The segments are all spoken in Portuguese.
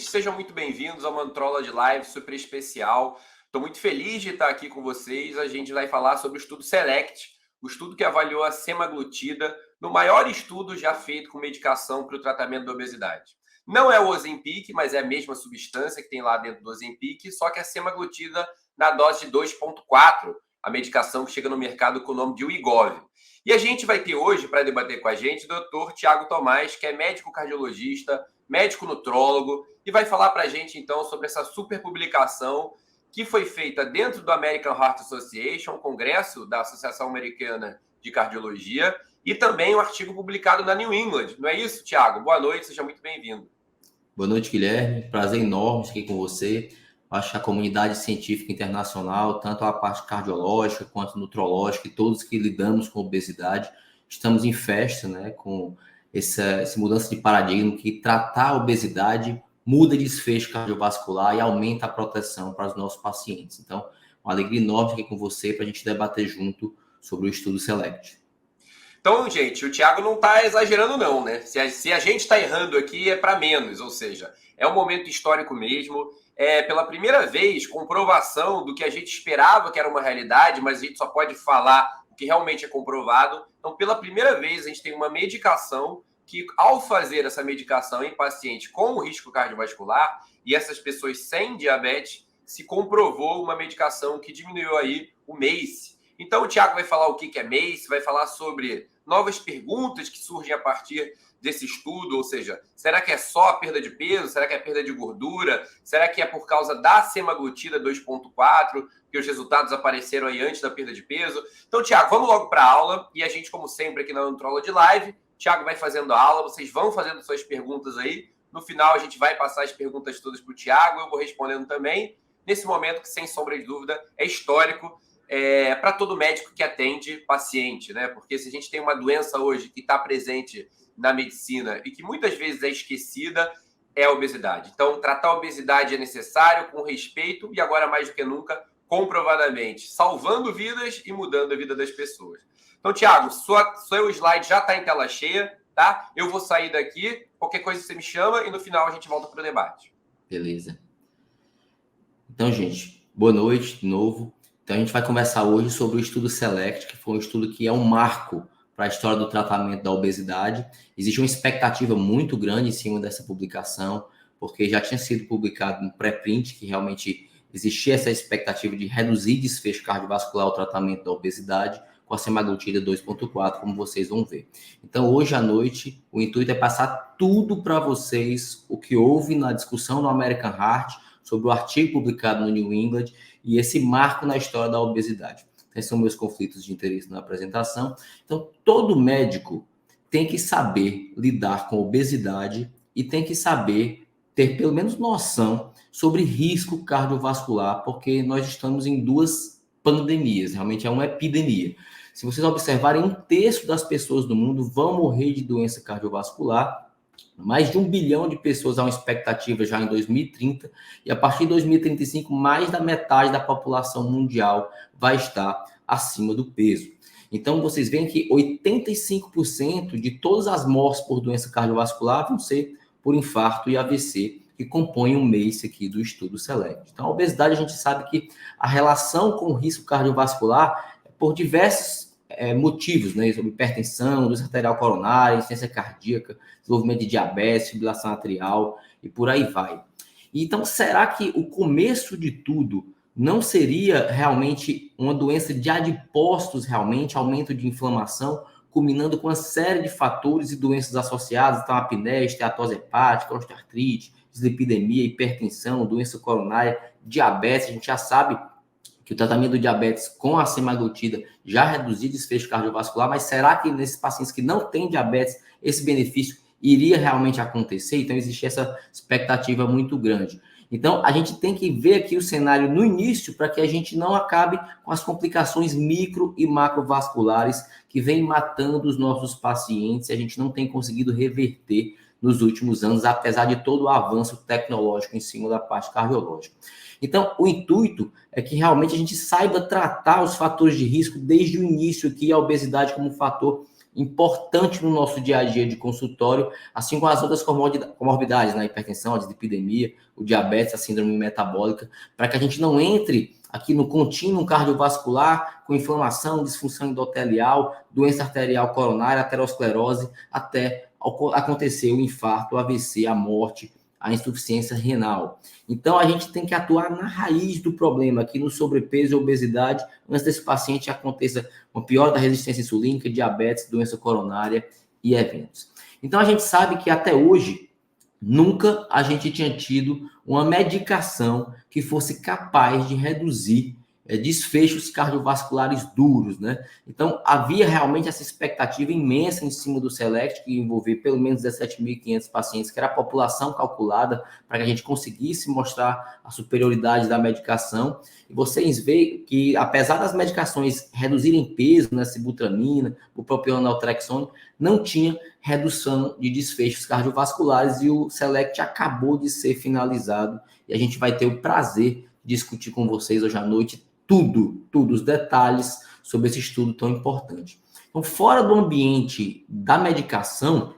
gente, sejam muito bem-vindos a uma Nutrology Live super especial. Estou muito feliz de estar aqui com vocês. A gente vai falar sobre o estudo SELECT, o estudo que avaliou a semaglutida no maior estudo já feito com medicação para o tratamento da obesidade. Não é o Ozempic, mas é a mesma substância que tem lá dentro do Ozempic, só que a semaglutida na dose de 2,4, a medicação que chega no mercado com o nome de Wegovy. E a gente vai ter hoje, para debater com a gente, o Dr. Tiago Tomás, que é médico cardiologista, médico nutrólogo, e vai falar para a gente, então, sobre essa super publicação que foi feita dentro do American Heart Association, congresso da Associação Americana de Cardiologia, e também um artigo publicado na New England. Não é isso, Tiago? Boa noite, seja muito bem-vindo. Boa noite, Guilherme. Prazer enorme estar aqui com você. Acho que a comunidade científica internacional, tanto a parte cardiológica quanto nutrológica, e todos que lidamos com obesidade, estamos em festa, né, com essa mudança de paradigma que tratar a obesidade muda desfecho cardiovascular e aumenta a proteção para os nossos pacientes. Então, uma alegria enorme estar aqui com você para a gente debater junto sobre o estudo SELECT. Então, gente, o Tiago não está exagerando não, né? Se a gente está errando aqui é para menos, ou seja, é um momento histórico mesmo. É pela primeira vez comprovação do que a gente esperava que era uma realidade, mas a gente só pode falar o que realmente é comprovado. Então, pela primeira vez, a gente tem uma medicação que, ao fazer essa medicação em paciente com risco cardiovascular e essas pessoas sem diabetes, se comprovou uma medicação que diminuiu aí o MACE. Então, o Tiago vai falar o que é MACE, vai falar sobre novas perguntas que surgem a partir desse estudo, ou seja, será que é só a perda de peso? Será que é perda de gordura? Será que é por causa da semaglutida 2,4, que os resultados apareceram aí antes da perda de peso? Então, Tiago, vamos logo para a aula, e a gente, como sempre, aqui na Nutrology Live, Tiago vai fazendo a aula, vocês vão fazendo suas perguntas aí, no final a gente vai passar as perguntas todas para o Tiago, eu vou respondendo também, nesse momento que, sem sombra de dúvida, é histórico, para todo médico que atende paciente, né? Porque se a gente tem uma doença hoje que está presente na medicina e que muitas vezes é esquecida, é a obesidade. Então, tratar a obesidade é necessário, com respeito e agora mais do que nunca, comprovadamente, salvando vidas e mudando a vida das pessoas. Então, Tiago, seu slide já está em tela cheia, tá? Eu vou sair daqui, qualquer coisa você me chama e no final a gente volta para o debate. Beleza. Então, gente, boa noite de novo. Então, a gente vai conversar hoje sobre o estudo SELECT, que foi um estudo que é um marco para a história do tratamento da obesidade. Existe uma expectativa muito grande em cima dessa publicação, porque já tinha sido publicado um pré-print que realmente existia essa expectativa de reduzir desfecho cardiovascular ao tratamento da obesidade com a semaglutida 2,4, como vocês vão ver. Então, hoje à noite, o intuito é passar tudo para vocês, o que houve na discussão no American Heart, sobre o artigo publicado no New England e esse marco na história da obesidade. Esses são meus conflitos de interesse na apresentação. Então, todo médico tem que saber lidar com obesidade e tem que saber ter pelo menos noção sobre risco cardiovascular, porque nós estamos em duas pandemias, realmente é uma epidemia. Se vocês observarem, 1/3 das pessoas do mundo vão morrer de doença cardiovascular. Mais de 1 bilhão de pessoas há uma expectativa já em 2030, e a partir de 2035, mais da metade da população mundial vai estar acima do peso. Então, vocês veem que 85% de todas as mortes por doença cardiovascular vão ser por infarto e AVC, que compõem o MACE aqui do estudo SELECT. Então, a obesidade, a gente sabe que a relação com o risco cardiovascular é por diversos motivos, né, sobre hipertensão, doença arterial coronária, insuficiência cardíaca, desenvolvimento de diabetes, fibrilação atrial e por aí vai. Então, será que o começo de tudo não seria realmente uma doença de adipócitos, realmente, aumento de inflamação, culminando com uma série de fatores e doenças associadas, então apneia, esteatose hepática, osteoartrite, dislipidemia, hipertensão, doença coronária, diabetes? A gente já sabe que o tratamento do diabetes com a semaglutida já reduziu desfecho cardiovascular, mas será que nesses pacientes que não têm diabetes, esse benefício iria realmente acontecer? Então, existe essa expectativa muito grande. Então, a gente tem que ver aqui o cenário no início para que a gente não acabe com as complicações micro e macrovasculares que vêm matando os nossos pacientes e a gente não tem conseguido reverter nos últimos anos, apesar de todo o avanço tecnológico em cima da parte cardiológica. Então, o intuito é que realmente a gente saiba tratar os fatores de risco desde o início aqui, a obesidade como um fator importante no nosso dia a dia de consultório, assim como as outras comorbidades, né? A hipertensão, a dislipidemia, o diabetes, a síndrome metabólica, para que a gente não entre aqui no contínuo cardiovascular com inflamação, disfunção endotelial, doença arterial coronária, aterosclerose, até acontecer o infarto, o AVC, a morte, a insuficiência renal. Então, a gente tem que atuar na raiz do problema, aqui no sobrepeso e obesidade, antes desse paciente aconteça uma piora da resistência insulínica, diabetes, doença coronária e eventos. Então, a gente sabe que até hoje, nunca a gente tinha tido uma medicação que fosse capaz de reduzir desfechos cardiovasculares duros, né? Então, havia realmente essa expectativa imensa em cima do SELECT, que envolvia pelo menos 17.500 pacientes, que era a população calculada para que a gente conseguisse mostrar a superioridade da medicação. E vocês veem que, apesar das medicações reduzirem peso, né, sibutramina, o próprio naltrexone, não tinha redução de desfechos cardiovasculares e o SELECT acabou de ser finalizado. E a gente vai ter o prazer de discutir com vocês hoje à noite tudo, os detalhes sobre esse estudo tão importante. Então, fora do ambiente da medicação,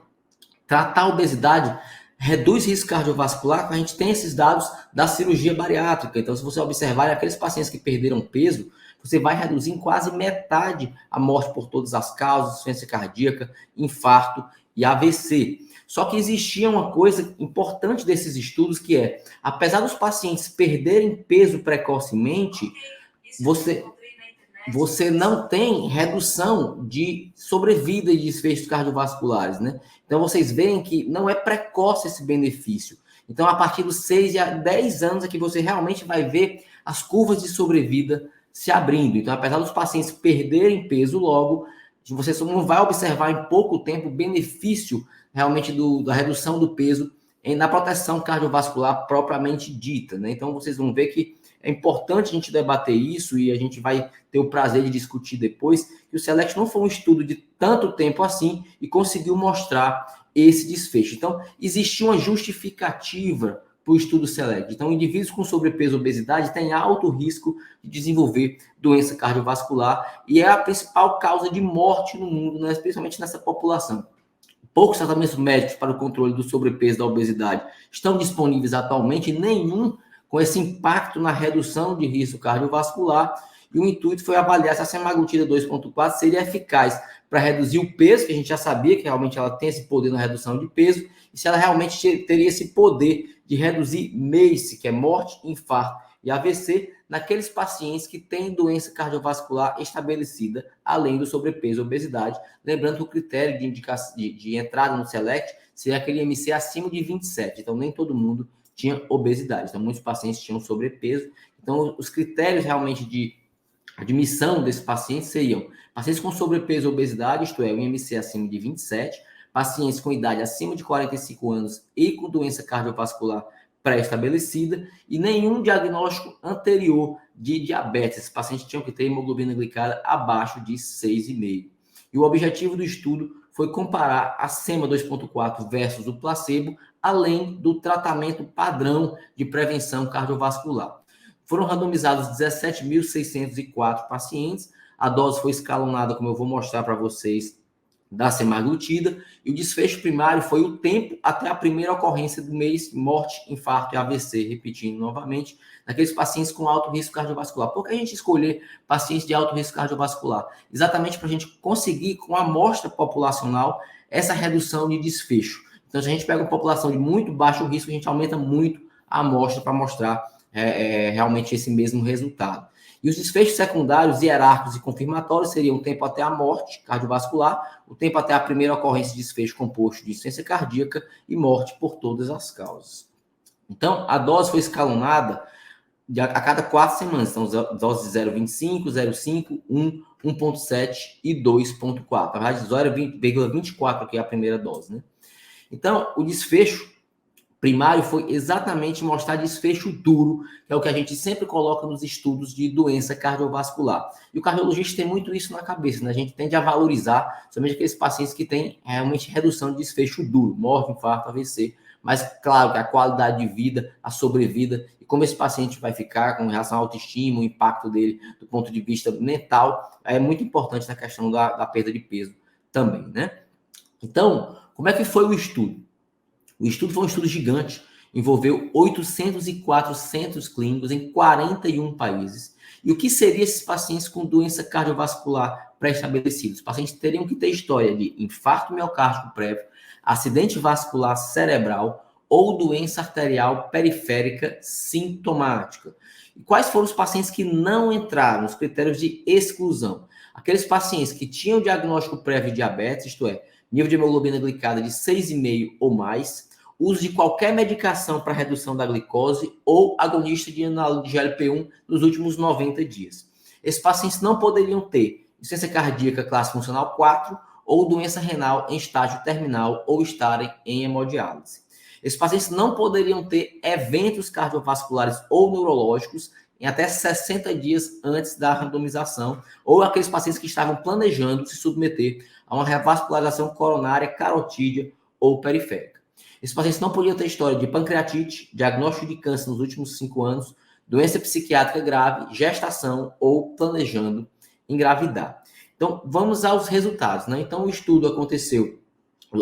tratar a obesidade reduz risco cardiovascular, a gente tem esses dados da cirurgia bariátrica. Então, se você observar aqueles pacientes que perderam peso, você vai reduzir em quase metade a morte por todas as causas, insuficiência cardíaca, infarto e AVC. Só que existia uma coisa importante desses estudos, que é, apesar dos pacientes perderem peso precocemente, você não tem redução de sobrevida e desfechos cardiovasculares, né? Então, vocês veem que não é precoce esse benefício. Então, a partir dos 6 a 10 anos é que você realmente vai ver as curvas de sobrevida se abrindo. Então, apesar dos pacientes perderem peso logo, você não vai observar em pouco tempo o benefício realmente da redução do peso na proteção cardiovascular propriamente dita, né? Então, vocês vão ver que é importante a gente debater isso e a gente vai ter o prazer de discutir depois que o SELECT não foi um estudo de tanto tempo assim e conseguiu mostrar esse desfecho. Então, existia uma justificativa para o estudo SELECT. Então, indivíduos com sobrepeso e obesidade têm alto risco de desenvolver doença cardiovascular e é a principal causa de morte no mundo, né? Principalmente nessa população. Poucos tratamentos médicos para o controle do sobrepeso e da obesidade estão disponíveis atualmente, nenhum com esse impacto na redução de risco cardiovascular, e o intuito foi avaliar se a semaglutida 2.4 seria eficaz para reduzir o peso, que a gente já sabia que realmente ela tem esse poder na redução de peso, e se ela realmente teria esse poder de reduzir MACE, que é morte, infarto e AVC, naqueles pacientes que têm doença cardiovascular estabelecida, além do sobrepeso e obesidade. Lembrando que o critério de entrada no SELECT seria aquele IMC acima de 27, então nem todo mundo tinha obesidade. Então, muitos pacientes tinham sobrepeso. Então, os critérios realmente de admissão desses pacientes seriam pacientes com sobrepeso e obesidade, isto é, o IMC acima de 27, pacientes com idade acima de 45 anos e com doença cardiovascular pré-estabelecida e nenhum diagnóstico anterior de diabetes. Esses pacientes tinham que ter hemoglobina glicada abaixo de 6,5. E o objetivo do estudo foi comparar a SEMA 2.4 versus o placebo, além do tratamento padrão de prevenção cardiovascular. Foram randomizados 17.604 pacientes, a dose foi escalonada, como eu vou mostrar para vocês, da semaglutida, e o desfecho primário foi o tempo até a primeira ocorrência do mês, morte, infarto e AVC, repetindo novamente, naqueles pacientes com alto risco cardiovascular. Por que a gente escolher pacientes de alto risco cardiovascular? Exatamente para a gente conseguir, com a amostra populacional, essa redução de desfecho. Então, se a gente pega uma população de muito baixo risco, a gente aumenta muito a amostra para mostrar realmente esse mesmo resultado. E os desfechos secundários, hierárquicos e confirmatórios seriam o tempo até a morte cardiovascular, o tempo até a primeira ocorrência de desfecho composto de insuficiência cardíaca e morte por todas as causas. Então, a dose foi escalonada a cada 4 semanas. Então, doses de 0,25, 0,5, 1, 1,7 e 2,4. Na verdade, 0,24 aqui é a primeira dose, né? Então, o desfecho primário foi exatamente mostrar desfecho duro, que é o que a gente sempre coloca nos estudos de doença cardiovascular. E o cardiologista tem muito isso na cabeça, né? A gente tende a valorizar somente aqueles pacientes que têm realmente redução de desfecho duro, morte, infarto, AVC. Mas, claro, que a qualidade de vida, a sobrevida, e como esse paciente vai ficar com relação à autoestima, o impacto dele do ponto de vista mental, é muito importante na questão da perda de peso também, né? Então, como é que foi o estudo? O estudo foi um estudo gigante, envolveu 804 centros clínicos em 41 países. E o que seriam esses pacientes com doença cardiovascular pré-estabelecida? Os pacientes teriam que ter história de infarto miocárdico prévio, acidente vascular cerebral ou doença arterial periférica sintomática. E quais foram os pacientes que não entraram nos critérios de exclusão? Aqueles pacientes que tinham diagnóstico prévio de diabetes, isto é, nível de hemoglobina glicada de 6,5 ou mais, uso de qualquer medicação para redução da glicose ou agonista de GLP-1 nos últimos 90 dias. Esses pacientes não poderiam ter insuficiência cardíaca classe funcional 4 ou doença renal em estágio terminal ou estarem em hemodiálise. Esses pacientes não poderiam ter eventos cardiovasculares ou neurológicos em até 60 dias antes da randomização, ou aqueles pacientes que estavam planejando se submeter a uma revascularização coronária, carotídea ou periférica. Esses pacientes não podiam ter história de pancreatite, diagnóstico de câncer nos últimos 5 anos, doença psiquiátrica grave, gestação ou planejando engravidar. Então, vamos aos resultados, né? Então, o estudo aconteceu,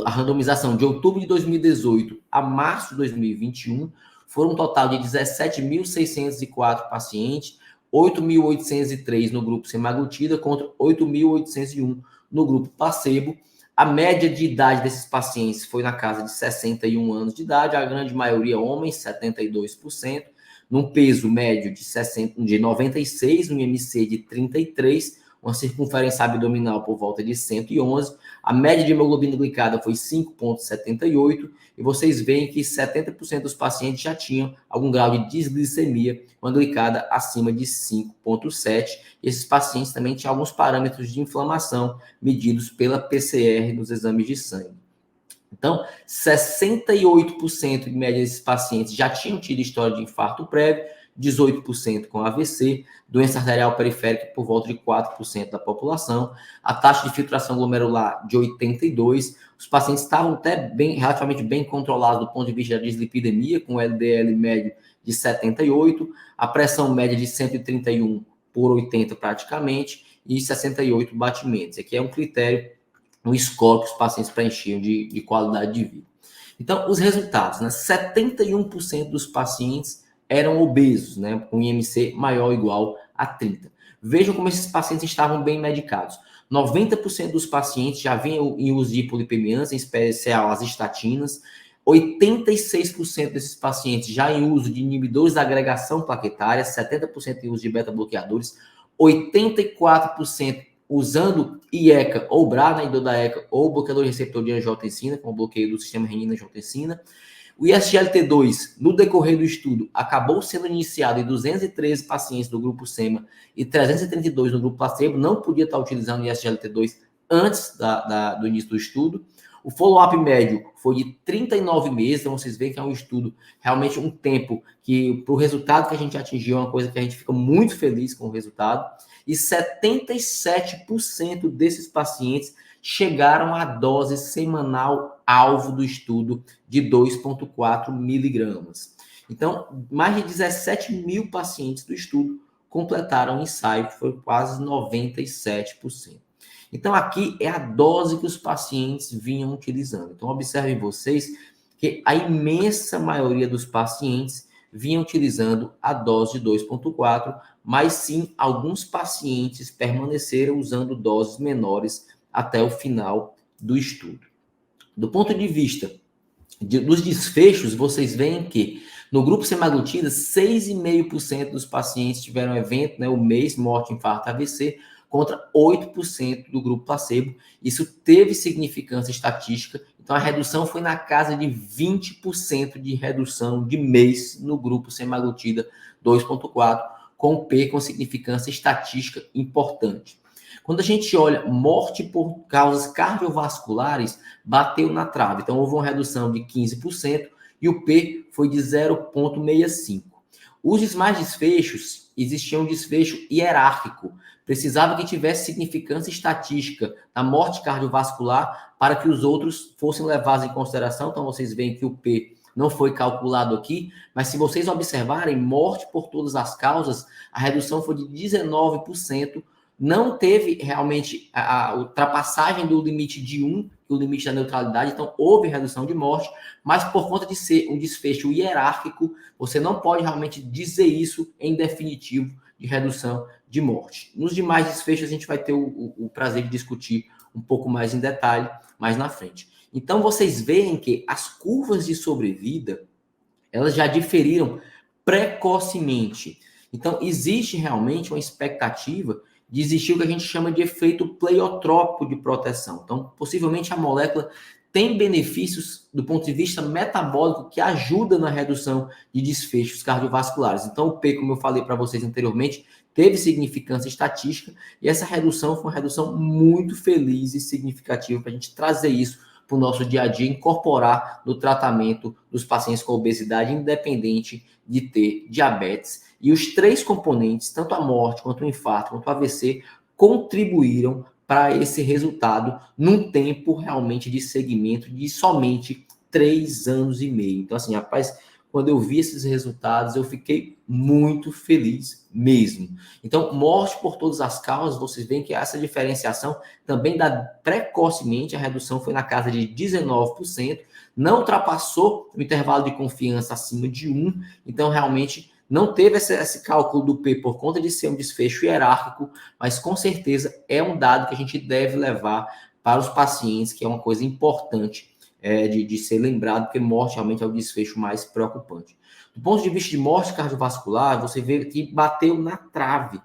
a randomização de outubro de 2018 a março de 2021, foram um total de 17.604 pacientes, 8.803 no grupo semaglutida contra 8.801 no grupo placebo. A média de idade desses pacientes foi na casa de 61 anos de idade, a grande maioria homens, 72%, num peso médio de 96, um IMC de 33, uma circunferência abdominal por volta de 111, a média de hemoglobina glicada foi 5,78, e vocês veem que 70% dos pacientes já tinham algum grau de disglicemia, uma glicada acima de 5,7. Esses pacientes também tinham alguns parâmetros de inflamação medidos pela PCR nos exames de sangue. Então, 68% de média desses pacientes já tinham tido história de infarto prévio, 18% com AVC, doença arterial periférica por volta de 4% da população, a taxa de filtração glomerular de 82%, os pacientes estavam até relativamente bem controlados do ponto de vista da dislipidemia, com LDL médio de 78, a pressão média de 131 por 80 praticamente, e 68 batimentos. Aqui é um critério, um score que os pacientes preenchiam de qualidade de vida. Então, os resultados, né? 71% dos pacientes eram obesos, né, com IMC maior ou igual a 30. Vejam como esses pacientes estavam bem medicados. 90% dos pacientes já vinham em uso de hipolipemiantes, em especial as estatinas. 86% desses pacientes já em uso de inibidores da agregação plaquetária, 70% em uso de beta-bloqueadores, 84% usando IECA ou BRA, né, inibidor da ECA, ou bloqueador de receptor de angiotensina, com o bloqueio do sistema renina-angiotensina. O ISGLT2, no decorrer do estudo, acabou sendo iniciado em 213 pacientes do grupo SEMA e 332 no grupo placebo, não podia estar utilizando o ISGLT2 antes do início do estudo. O follow-up médio foi de 39 meses, então vocês veem que é um estudo, realmente um tempo que, para o resultado que a gente atingiu, é uma coisa que a gente fica muito feliz com o resultado. E 77% desses pacientes chegaram à dose semanal alvo do estudo de 2,4 miligramas. Então, mais de 17 mil pacientes do estudo completaram o ensaio, que foi quase 97%. Então, aqui é a dose que os pacientes vinham utilizando. Então, observem vocês que a imensa maioria dos pacientes vinham utilizando a dose de 2,4, mas sim, alguns pacientes permaneceram usando doses menores até o final do estudo. Do ponto de vista dos desfechos, vocês veem que no grupo semaglutida, 6,5% dos pacientes tiveram evento, né, o mês, morte, infarto, AVC, contra 8% do grupo placebo. Isso teve significância estatística, então a redução foi na casa de 20% de redução de mês no grupo semaglutida 2,4, com P com significância estatística importante. Quando a gente olha morte por causas cardiovasculares, bateu na trave. Então, houve uma redução de 15% e o P foi de 0,65. Os demais desfechos, existia um desfecho hierárquico. Precisava que tivesse significância estatística na morte cardiovascular para que os outros fossem levados em consideração. Então, vocês veem que o P não foi calculado aqui, mas se vocês observarem, morte por todas as causas, a redução foi de 19%, não teve realmente a ultrapassagem do limite de 1, o limite da neutralidade, então houve redução de morte, mas por conta de ser um desfecho hierárquico, você não pode realmente dizer isso em definitivo de redução de morte. Nos demais desfechos, a gente vai ter o prazer de discutir um pouco mais em detalhe mais na frente. Então, vocês veem que as curvas de sobrevida, elas já diferiram precocemente. Então, existe realmente uma expectativa de existir o que a gente chama de efeito pleiotrópico de proteção. Então, possivelmente a molécula tem benefícios do ponto de vista metabólico que ajuda na redução de desfechos cardiovasculares. Então, o P, como eu falei para vocês anteriormente, teve significância estatística e essa redução foi uma redução muito feliz e significativa para a gente trazer isso para o nosso dia a dia, incorporar no tratamento dos pacientes com obesidade, independente de ter diabetes. E os 3 componentes, tanto a morte, quanto o infarto, quanto o AVC, contribuíram para esse resultado num tempo realmente de segmento de somente 3 anos e meio. Então, assim, rapaz, quando eu vi esses resultados, eu fiquei muito feliz mesmo. Então, morte por todas as causas, vocês veem que essa diferenciação também dá precocemente, a redução foi na casa de 19%, não ultrapassou o intervalo de confiança acima de 1, então realmente não teve esse cálculo do P por conta de ser um desfecho hierárquico, mas com certeza é um dado que a gente deve levar para os pacientes, que é uma coisa importante de ser lembrado, porque morte realmente é o desfecho mais preocupante. Do ponto de vista de morte cardiovascular, você vê que bateu na trave.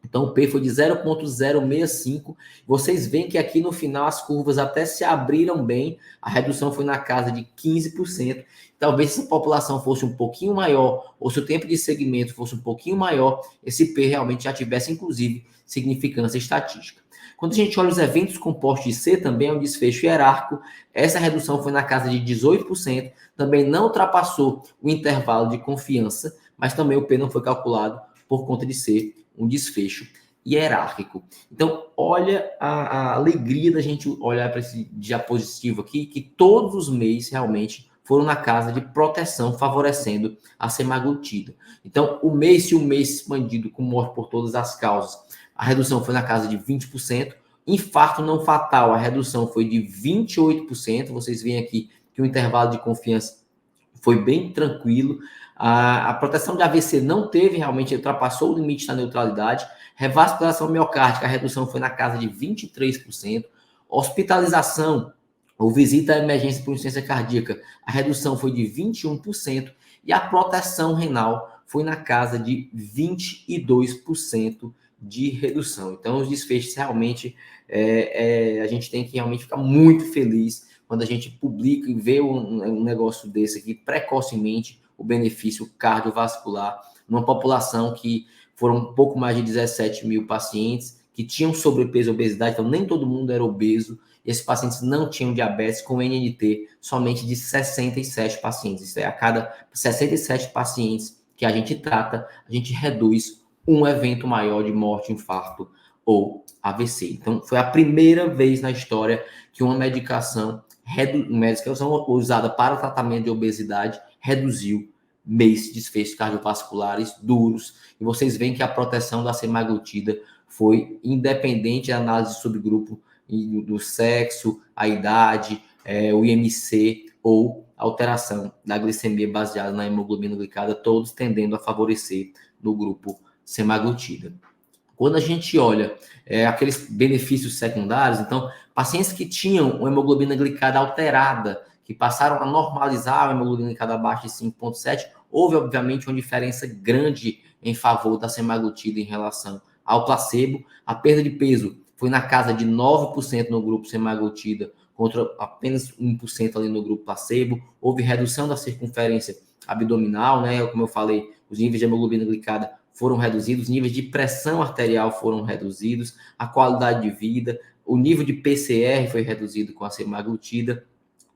Então, o P foi de 0,065. Vocês veem que aqui no final as curvas até se abriram bem. A redução foi na casa de 15%. Talvez se a população fosse um pouquinho maior, ou se o tempo de segmento fosse um pouquinho maior, esse P realmente já tivesse, inclusive, significância estatística. Quando a gente olha os eventos compostos de C, também é um desfecho hierárquico. Essa redução foi na casa de 18%. Também não ultrapassou o intervalo de confiança, mas também o P não foi calculado por conta de ser um desfecho hierárquico. Então, olha a alegria da gente olhar para esse diapositivo aqui, que todos os meses realmente foram na casa de proteção, favorecendo a semaglutida. Então, se o mês expandido com morte por todas as causas, a redução foi na casa de 20%. Infarto não fatal, a redução foi de 28%. Vocês veem aqui que o intervalo de confiança foi bem tranquilo. A proteção de AVC não teve, realmente ultrapassou o limite da neutralidade. Revascularização miocárdica, a redução foi na casa de 23%. Hospitalização ou visita à emergência por insuficiência cardíaca, a redução foi de 21%. E a proteção renal foi na casa de 22% de redução. Então, os desfechos realmente, a gente tem que realmente ficar muito feliz quando a gente publica e vê um negócio desse aqui precocemente, o benefício cardiovascular numa população que foram um pouco mais de 17 mil pacientes que tinham sobrepeso e obesidade, então nem todo mundo era obeso, e esses pacientes não tinham diabetes com NNT somente de 67 pacientes. Isso é, a cada 67 pacientes que a gente trata, a gente reduz um evento maior de morte, infarto ou AVC. Então, foi a primeira vez na história que uma medicação usada para o tratamento de obesidade reduziu desfechos cardiovasculares duros. E vocês veem que a proteção da semaglutida foi independente da análise de subgrupo do sexo, a idade, o IMC ou alteração da glicemia baseada na hemoglobina glicada, todos tendendo a favorecer no grupo semaglutida. Quando a gente olha aqueles benefícios secundários, então, pacientes que tinham uma hemoglobina glicada alterada, que passaram a normalizar a hemoglobina glicada abaixo de 5,7, houve, obviamente, uma diferença grande em favor da semaglutida em relação ao placebo. A perda de peso foi na casa de 9% no grupo semaglutida, contra apenas 1% ali no grupo placebo. Houve redução da circunferência abdominal, né? Como eu falei, os níveis de hemoglobina glicada foram reduzidos, os níveis de pressão arterial foram reduzidos, a qualidade de vida, o nível de PCR foi reduzido com a semaglutida,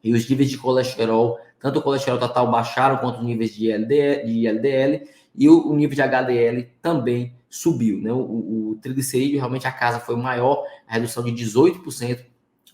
e os níveis de colesterol, tanto o colesterol total baixaram quanto os níveis de LDL, e o nível de HDL também subiu, né? O triglicerídeo, realmente a casa foi maior, a redução de 18%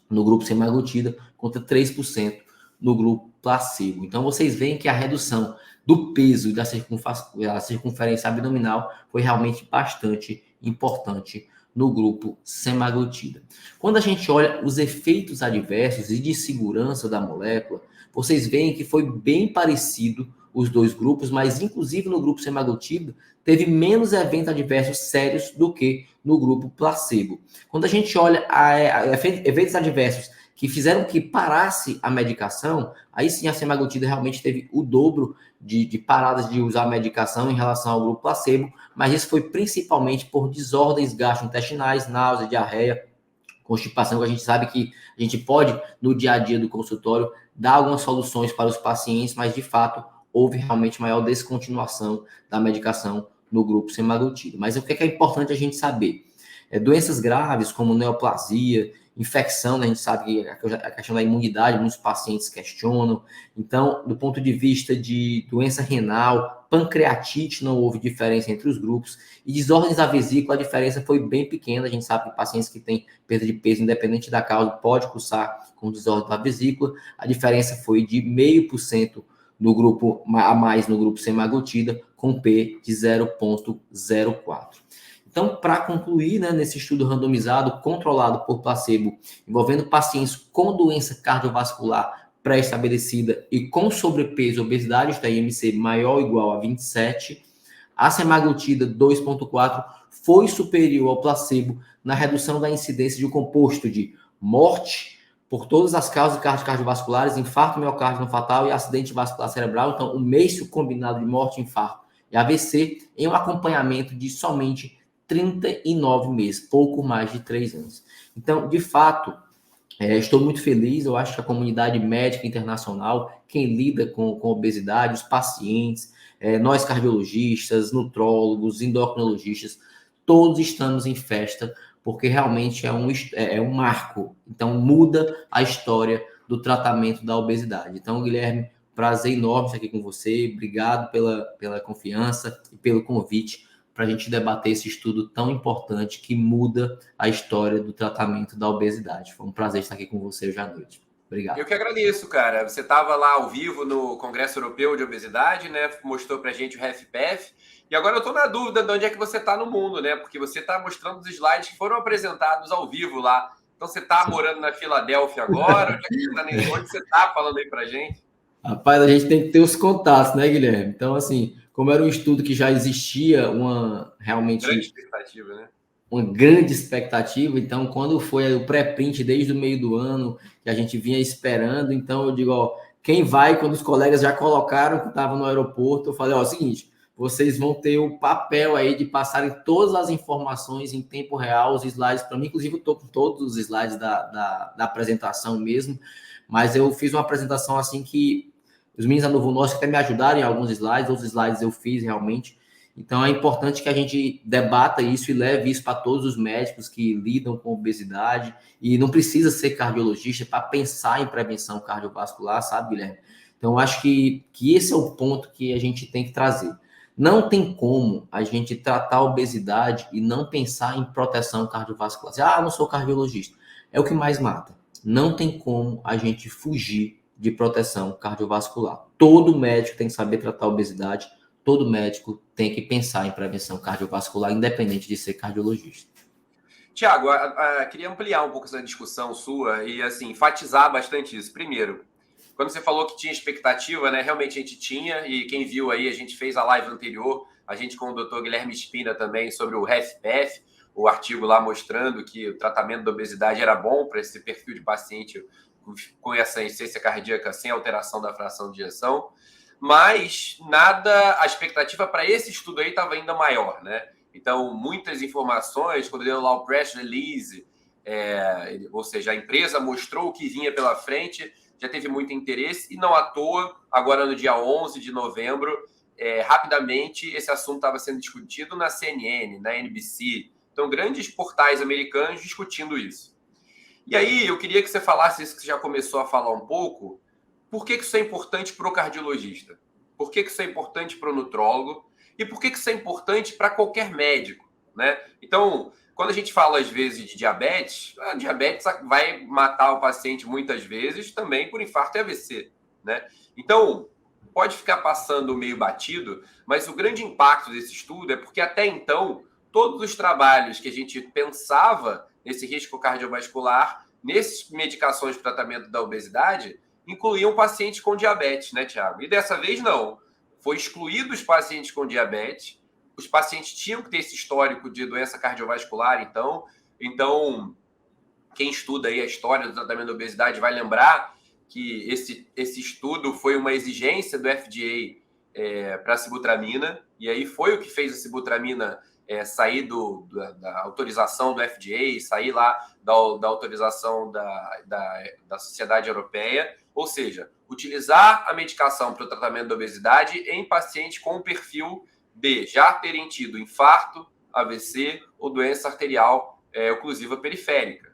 no grupo semaglutida contra 3% no grupo placebo. Então, vocês veem que a redução do peso e da circunferência abdominal foi realmente bastante importante no grupo semaglutida. Quando a gente olha os efeitos adversos e de segurança da molécula, vocês veem que foi bem parecido os dois grupos, mas inclusive no grupo semaglutida teve menos eventos adversos sérios do que no grupo placebo. Quando a gente olha eventos adversos que fizeram que parasse a medicação, aí sim a semaglutida realmente teve o dobro de paradas de usar a medicação em relação ao grupo placebo, mas isso foi principalmente por desordens gastrointestinais, náusea, diarreia, constipação, que a gente sabe que a gente pode, no dia a dia do consultório, dar algumas soluções para os pacientes, mas de fato houve realmente maior descontinuação da medicação no grupo semaglutida. Mas o que é importante a gente saber? Doenças graves como neoplasia, infecção, né? A gente sabe que a questão da imunidade, muitos pacientes questionam. Então, do ponto de vista de doença renal, pancreatite, não houve diferença entre os grupos. E desordens da vesícula, a diferença foi bem pequena. A gente sabe que pacientes que têm perda de peso, independente da causa, pode cursar com desordem da vesícula. A diferença foi de 0,5% no grupo a mais no grupo semaglutida, com P de 0,04. Então, para concluir, né, nesse estudo randomizado, controlado por placebo, envolvendo pacientes com doença cardiovascular pré-estabelecida e com sobrepeso e obesidade, da IMC maior ou igual a 27, a semaglutida 2,4 foi superior ao placebo na redução da incidência de um composto de morte por todas as causas cardiovasculares, infarto miocárdio não fatal e acidente vascular cerebral. Então, o meio combinado de morte, infarto e AVC em um acompanhamento de somente 39 meses, pouco mais de 3 anos. Então, de fato, estou muito feliz. Eu acho que a comunidade médica internacional, quem lida com obesidade, os pacientes, nós cardiologistas, nutrólogos, endocrinologistas, todos estamos em festa, porque realmente é um marco. Então, muda a história do tratamento da obesidade. Então, Guilherme, prazer enorme estar aqui com você. Obrigado pela confiança e pelo convite para a gente debater esse estudo tão importante que muda a história do tratamento da obesidade. Foi um prazer estar aqui com você hoje à noite. Obrigado. Eu que agradeço, cara. Você estava lá ao vivo no Congresso Europeu de Obesidade, né? Mostrou pra gente o HFpEF. E agora eu estou na dúvida de onde é que você está no mundo, né? Porque você está mostrando os slides que foram apresentados ao vivo lá. Então você está morando na Filadélfia agora? Onde você está falando aí pra gente? Rapaz, a gente tem que ter os contatos, né, Guilherme? Então, assim, como era um estudo que já existia realmente grande expectativa, né? Uma grande expectativa. Então, quando foi o pré-print desde o meio do ano, que a gente vinha esperando, então eu digo, ó, quem vai, quando os colegas já colocaram que estavam no aeroporto, eu falei, ó, é o seguinte, vocês vão ter o papel aí de passarem todas as informações em tempo real, os slides para mim, inclusive eu estou com todos os slides da apresentação mesmo, mas eu fiz uma apresentação assim que os meninos da Novo Norte até me ajudaram em alguns slides, outros slides eu fiz realmente. Então, é importante que a gente debata isso e leve isso para todos os médicos que lidam com obesidade. E não precisa ser cardiologista para pensar em prevenção cardiovascular, sabe, Guilherme? Então, eu acho que esse é o ponto que a gente tem que trazer. Não tem como a gente tratar a obesidade e não pensar em proteção cardiovascular. Eu não sou cardiologista. É o que mais mata. Não tem como a gente fugir de proteção cardiovascular. Todo médico tem que saber tratar a obesidade. Todo médico tem que pensar em prevenção cardiovascular, independente de ser cardiologista. Tiago, queria ampliar um pouco essa discussão sua e, assim, enfatizar bastante isso. Primeiro, quando você falou que tinha expectativa, né? Realmente a gente tinha, e quem viu aí, a gente fez a live anterior, a gente com o Dr. Guilherme Spina também, sobre o HFpEF, o artigo lá mostrando que o tratamento da obesidade era bom para esse perfil de paciente com essa insuficiência cardíaca sem alteração da fração de ejeção. Mas a expectativa para esse estudo aí estava ainda maior, né? Então, muitas informações, quando deu lá o press release, ou seja, a empresa mostrou o que vinha pela frente, já teve muito interesse, e não à toa, agora no dia 11 de novembro, rapidamente esse assunto estava sendo discutido na CNN, na NBC, então grandes portais americanos discutindo isso. E aí, eu queria que você falasse isso que você já começou a falar um pouco. Por que isso é importante para o cardiologista? Por que isso é importante para o nutrólogo? E por que isso é importante para qualquer médico, né? Então, quando a gente fala às vezes de diabetes, a diabetes vai matar o paciente muitas vezes também por infarto e AVC, né? Então, pode ficar passando meio batido, mas o grande impacto desse estudo é porque até então todos os trabalhos que a gente pensava nesse risco cardiovascular, nessas medicações de tratamento da obesidade, incluíam pacientes com diabetes, né, Tiago? E dessa vez não. Foi excluído os pacientes com diabetes. Os pacientes tinham que ter esse histórico de doença cardiovascular, então quem estuda aí a história do tratamento da obesidade vai lembrar que esse estudo foi uma exigência do FDA para a sibutramina, e aí foi o que fez a sibutramina sair da autorização do FDA, sair lá da autorização da Sociedade Europeia, ou seja, utilizar a medicação para o tratamento da obesidade em pacientes com perfil de já terem tido infarto, AVC ou doença arterial oclusiva periférica.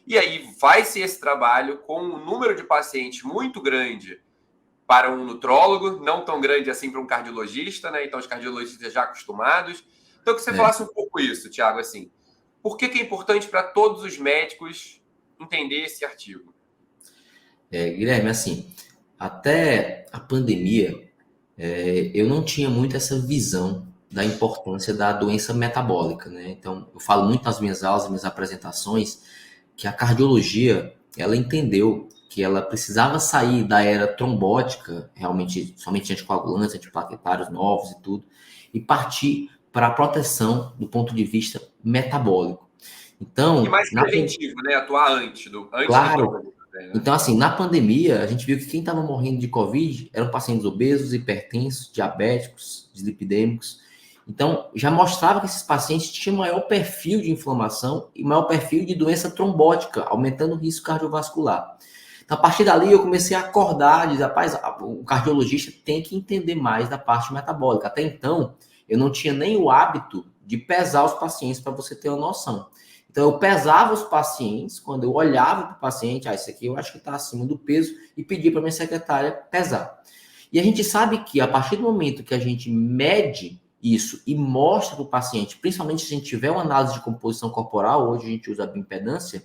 E aí vai-se esse trabalho com um número de pacientes muito grande para um nutrólogo, não tão grande assim para um cardiologista, né? Então os cardiologistas já acostumados. Então que você falasse um pouco isso, Tiago, assim, por que é importante para todos os médicos entender esse artigo? Guilherme, assim, até a pandemia, eu não tinha muito essa visão da importância da doença metabólica, né? Então, eu falo muito nas minhas aulas, nas minhas apresentações, que a cardiologia, ela entendeu que ela precisava sair da era trombótica, realmente somente anticoagulantes, antiplaquetários novos e tudo, e partir para a proteção do ponto de vista metabólico. Então, e mais preventivo, né? Atuar antes do claro. né? Então, assim, na pandemia, a gente viu que quem estava morrendo de Covid eram pacientes obesos, hipertensos, diabéticos, dislipidêmicos. Então, já mostrava que esses pacientes tinham maior perfil de inflamação e maior perfil de doença trombótica, aumentando o risco cardiovascular. Então, a partir dali, eu comecei a acordar, dizer, rapaz, o cardiologista tem que entender mais da parte metabólica. Até então, eu não tinha nem o hábito de pesar os pacientes, para você ter uma noção. Então, eu pesava os pacientes, quando eu olhava para o paciente, isso aqui eu acho que está acima do peso, e pedia para minha secretária pesar. E a gente sabe que, a partir do momento que a gente mede isso e mostra para o paciente, principalmente se a gente tiver uma análise de composição corporal, hoje a gente usa a bioimpedância,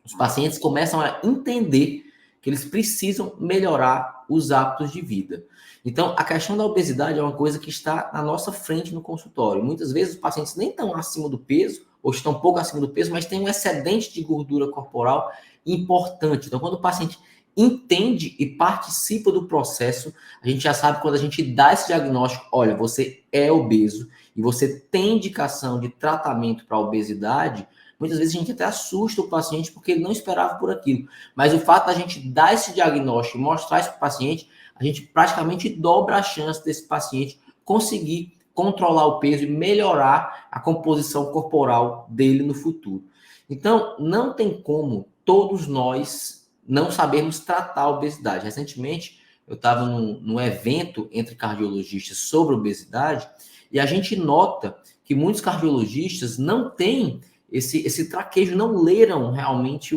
os pacientes começam a entender que eles precisam melhorar os hábitos de vida. Então, a questão da obesidade é uma coisa que está na nossa frente no consultório. Muitas vezes os pacientes nem estão acima do peso, ou estão um pouco acima do peso, mas tem um excedente de gordura corporal importante. Então, quando o paciente entende e participa do processo, a gente já sabe quando a gente dá esse diagnóstico, olha, você é obeso e você tem indicação de tratamento para obesidade, muitas vezes a gente até assusta o paciente porque ele não esperava por aquilo. Mas o fato da gente dar esse diagnóstico e mostrar isso para o paciente, a gente praticamente dobra a chance desse paciente conseguir controlar o peso e melhorar a composição corporal dele no futuro. Então, não tem como todos nós não sabermos tratar a obesidade. Recentemente, eu estava num evento entre cardiologistas sobre obesidade e a gente nota que muitos cardiologistas não têm esse traquejo, não leram realmente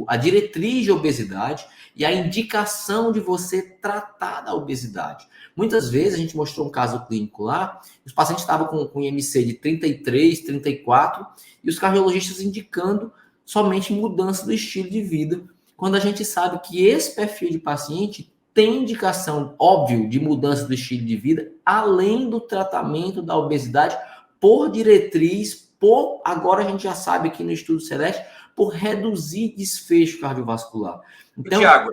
a diretriz de obesidade e a indicação de você tratar da obesidade. Muitas vezes, a gente mostrou um caso clínico lá, os pacientes estavam com IMC de 33, 34, e os cardiologistas indicando somente mudança do estilo de vida, quando a gente sabe que esse perfil de paciente tem indicação, óbvio, de mudança do estilo de vida, além do tratamento da obesidade, por diretriz, agora a gente já sabe aqui no estudo Celeste, por reduzir desfecho cardiovascular. Então, Tiago,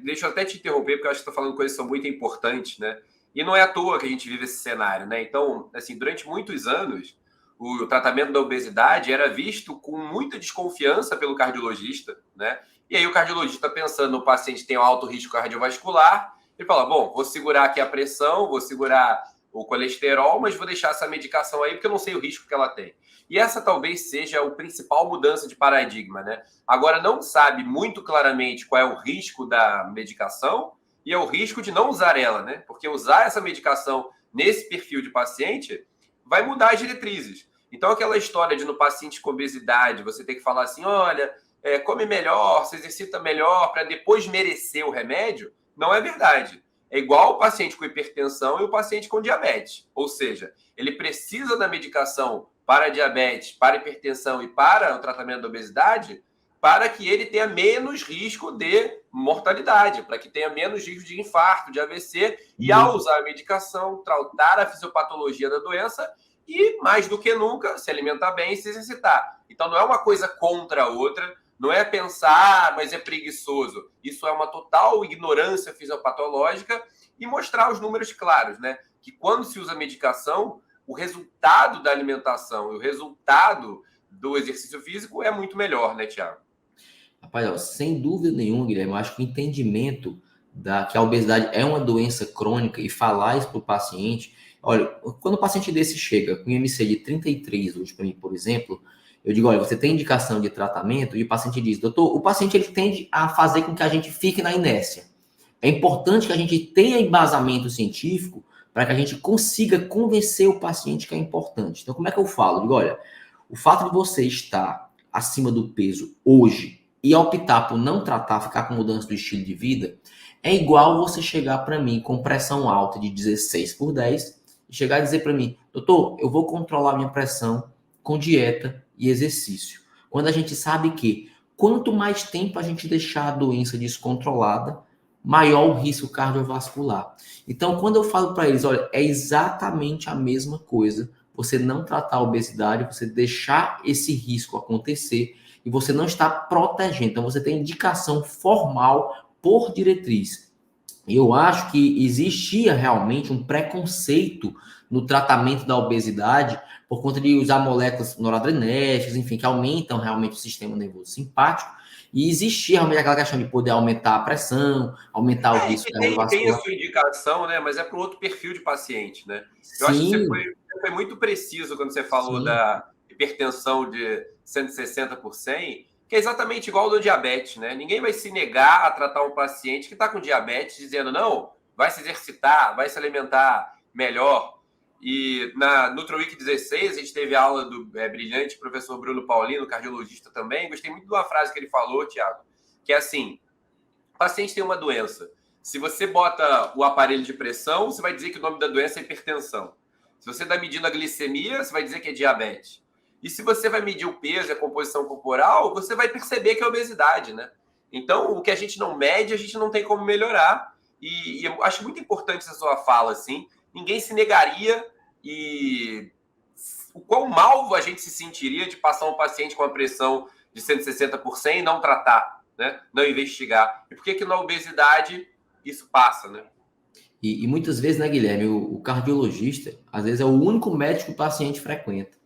deixa eu até te interromper, porque eu acho que você está falando coisas que são muito importantes, né? E não é à toa que a gente vive esse cenário, né? Então, assim, durante muitos anos, o tratamento da obesidade era visto com muita desconfiança pelo cardiologista, né? E aí o cardiologista, pensando no paciente que tem um alto risco cardiovascular, ele fala, bom, vou segurar aqui a pressão, vou segurar o colesterol, mas vou deixar essa medicação aí porque eu não sei o risco que ela tem. E essa talvez seja a principal mudança de paradigma, né? Agora não sabe muito claramente qual é o risco da medicação e é o risco de não usar ela, né? Porque usar essa medicação nesse perfil de paciente vai mudar as diretrizes. Então aquela história de no paciente com obesidade você ter que falar assim, olha, come melhor, se exercita melhor para depois merecer o remédio, não é verdade. É igual o paciente com hipertensão e o paciente com diabetes. Ou seja, ele precisa da medicação para diabetes, para hipertensão e para o tratamento da obesidade para que ele tenha menos risco de mortalidade, para que tenha menos risco de infarto, de AVC, e ao usar a medicação, tratar a fisiopatologia da doença e, mais do que nunca, se alimentar bem e se exercitar. Então, não é uma coisa contra a outra, não é pensar, mas é preguiçoso. Isso é uma total ignorância fisiopatológica e mostrar os números claros, né? Que quando se usa medicação, o resultado da alimentação e o resultado do exercício físico é muito melhor, né, Thiago? Rapaz, ó, sem dúvida nenhuma, Guilherme, eu acho que o entendimento que a obesidade é uma doença crônica e falar isso para o paciente. Olha, quando o paciente desse chega com IMC de 33 hoje para mim, por exemplo, eu digo, olha, você tem indicação de tratamento? E o paciente diz, doutor, o paciente ele tende a fazer com que a gente fique na inércia. É importante que a gente tenha embasamento científico para que a gente consiga convencer o paciente que é importante. Então, como é que eu falo? Eu digo, olha, o fato de você estar acima do peso hoje e optar por não tratar, ficar com mudança do estilo de vida, é igual você chegar para mim com pressão alta de 16/10 e chegar e dizer para mim, doutor, eu vou controlar minha pressão com dieta e exercício. Quando a gente sabe que quanto mais tempo a gente deixar a doença descontrolada, maior o risco cardiovascular. Então, quando eu falo para eles, olha, é exatamente a mesma coisa, você não tratar a obesidade, você deixar esse risco acontecer e você não está protegendo. Então, você tem indicação formal por diretriz. Eu acho que existia realmente um preconceito no tratamento da obesidade por conta de usar moléculas noradrenérgicas, enfim, que aumentam realmente o sistema nervoso simpático. E existia realmente aquela questão de poder aumentar a pressão, aumentar o E risco que tem a cardiovascular. sua indicação, né? Mas é para o outro perfil de paciente, né? Eu acho que Sim, você foi muito preciso quando você falou sim. da hipertensão de 160 por 100, que é exatamente igual ao do diabetes, né? Ninguém vai se negar a tratar um paciente que está com diabetes dizendo, não, vai se exercitar, vai se alimentar melhor. E na NutroWeek 16, a gente teve a aula do brilhante professor Bruno Paulino, cardiologista também. Gostei muito de uma frase que ele falou, Thiago, que é assim, o paciente tem uma doença. Se você bota o aparelho de pressão, você vai dizer que o nome da doença é hipertensão. Se você está medindo a glicemia, você vai dizer que é diabetes. E se você vai medir o peso e a composição corporal, você vai perceber que é obesidade, né? Então, o que a gente não mede, a gente não tem como melhorar. E eu acho muito importante essa sua fala, assim. Ninguém se negaria e o quão mal a gente se sentiria de passar um paciente com a pressão de 160 por 100 e não tratar, né? Não investigar. E por que na obesidade isso passa, né? E muitas vezes, né, Guilherme, o cardiologista, às vezes, é o único médico que o paciente frequenta.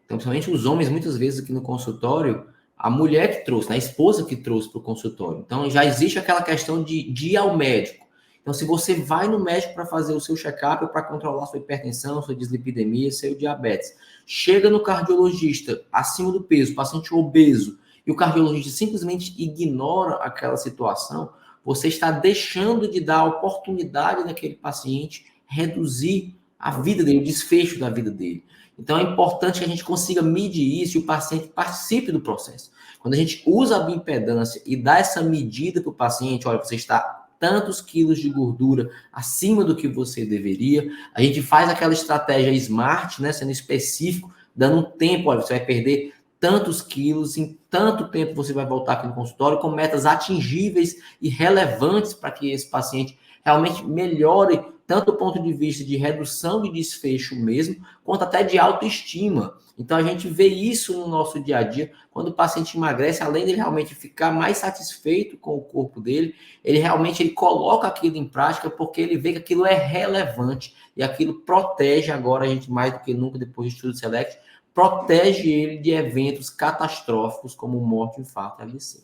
Então, principalmente os homens, muitas vezes aqui no consultório, a mulher que trouxe, né, a esposa que trouxe para o consultório. Então, já existe aquela questão de ir ao médico. Então, se você vai no médico para fazer o seu check-up, para controlar sua hipertensão, sua dislipidemia, seu diabetes, chega no cardiologista acima do peso, paciente obeso, e o cardiologista simplesmente ignora aquela situação, você está deixando de dar a oportunidade daquele paciente reduzir a vida dele, o desfecho da vida dele. Então é importante que a gente consiga medir isso e o paciente participe do processo. Quando a gente usa a bioimpedância e dá essa medida para o paciente, olha, você está tantos quilos de gordura acima do que você deveria, a gente faz aquela estratégia smart, né, sendo específico, dando um tempo, olha, você vai perder tantos quilos, em tanto tempo você vai voltar aqui no consultório, com metas atingíveis e relevantes para que esse paciente realmente melhore tanto do ponto de vista de redução de desfecho mesmo, quanto até de autoestima. Então a gente vê isso no nosso dia a dia, quando o paciente emagrece, além de realmente ficar mais satisfeito com o corpo dele, ele coloca aquilo em prática porque ele vê que aquilo é relevante e aquilo protege agora a gente mais do que nunca depois do estudo Select, protege ele de eventos catastróficos como morte, infarto e AVC.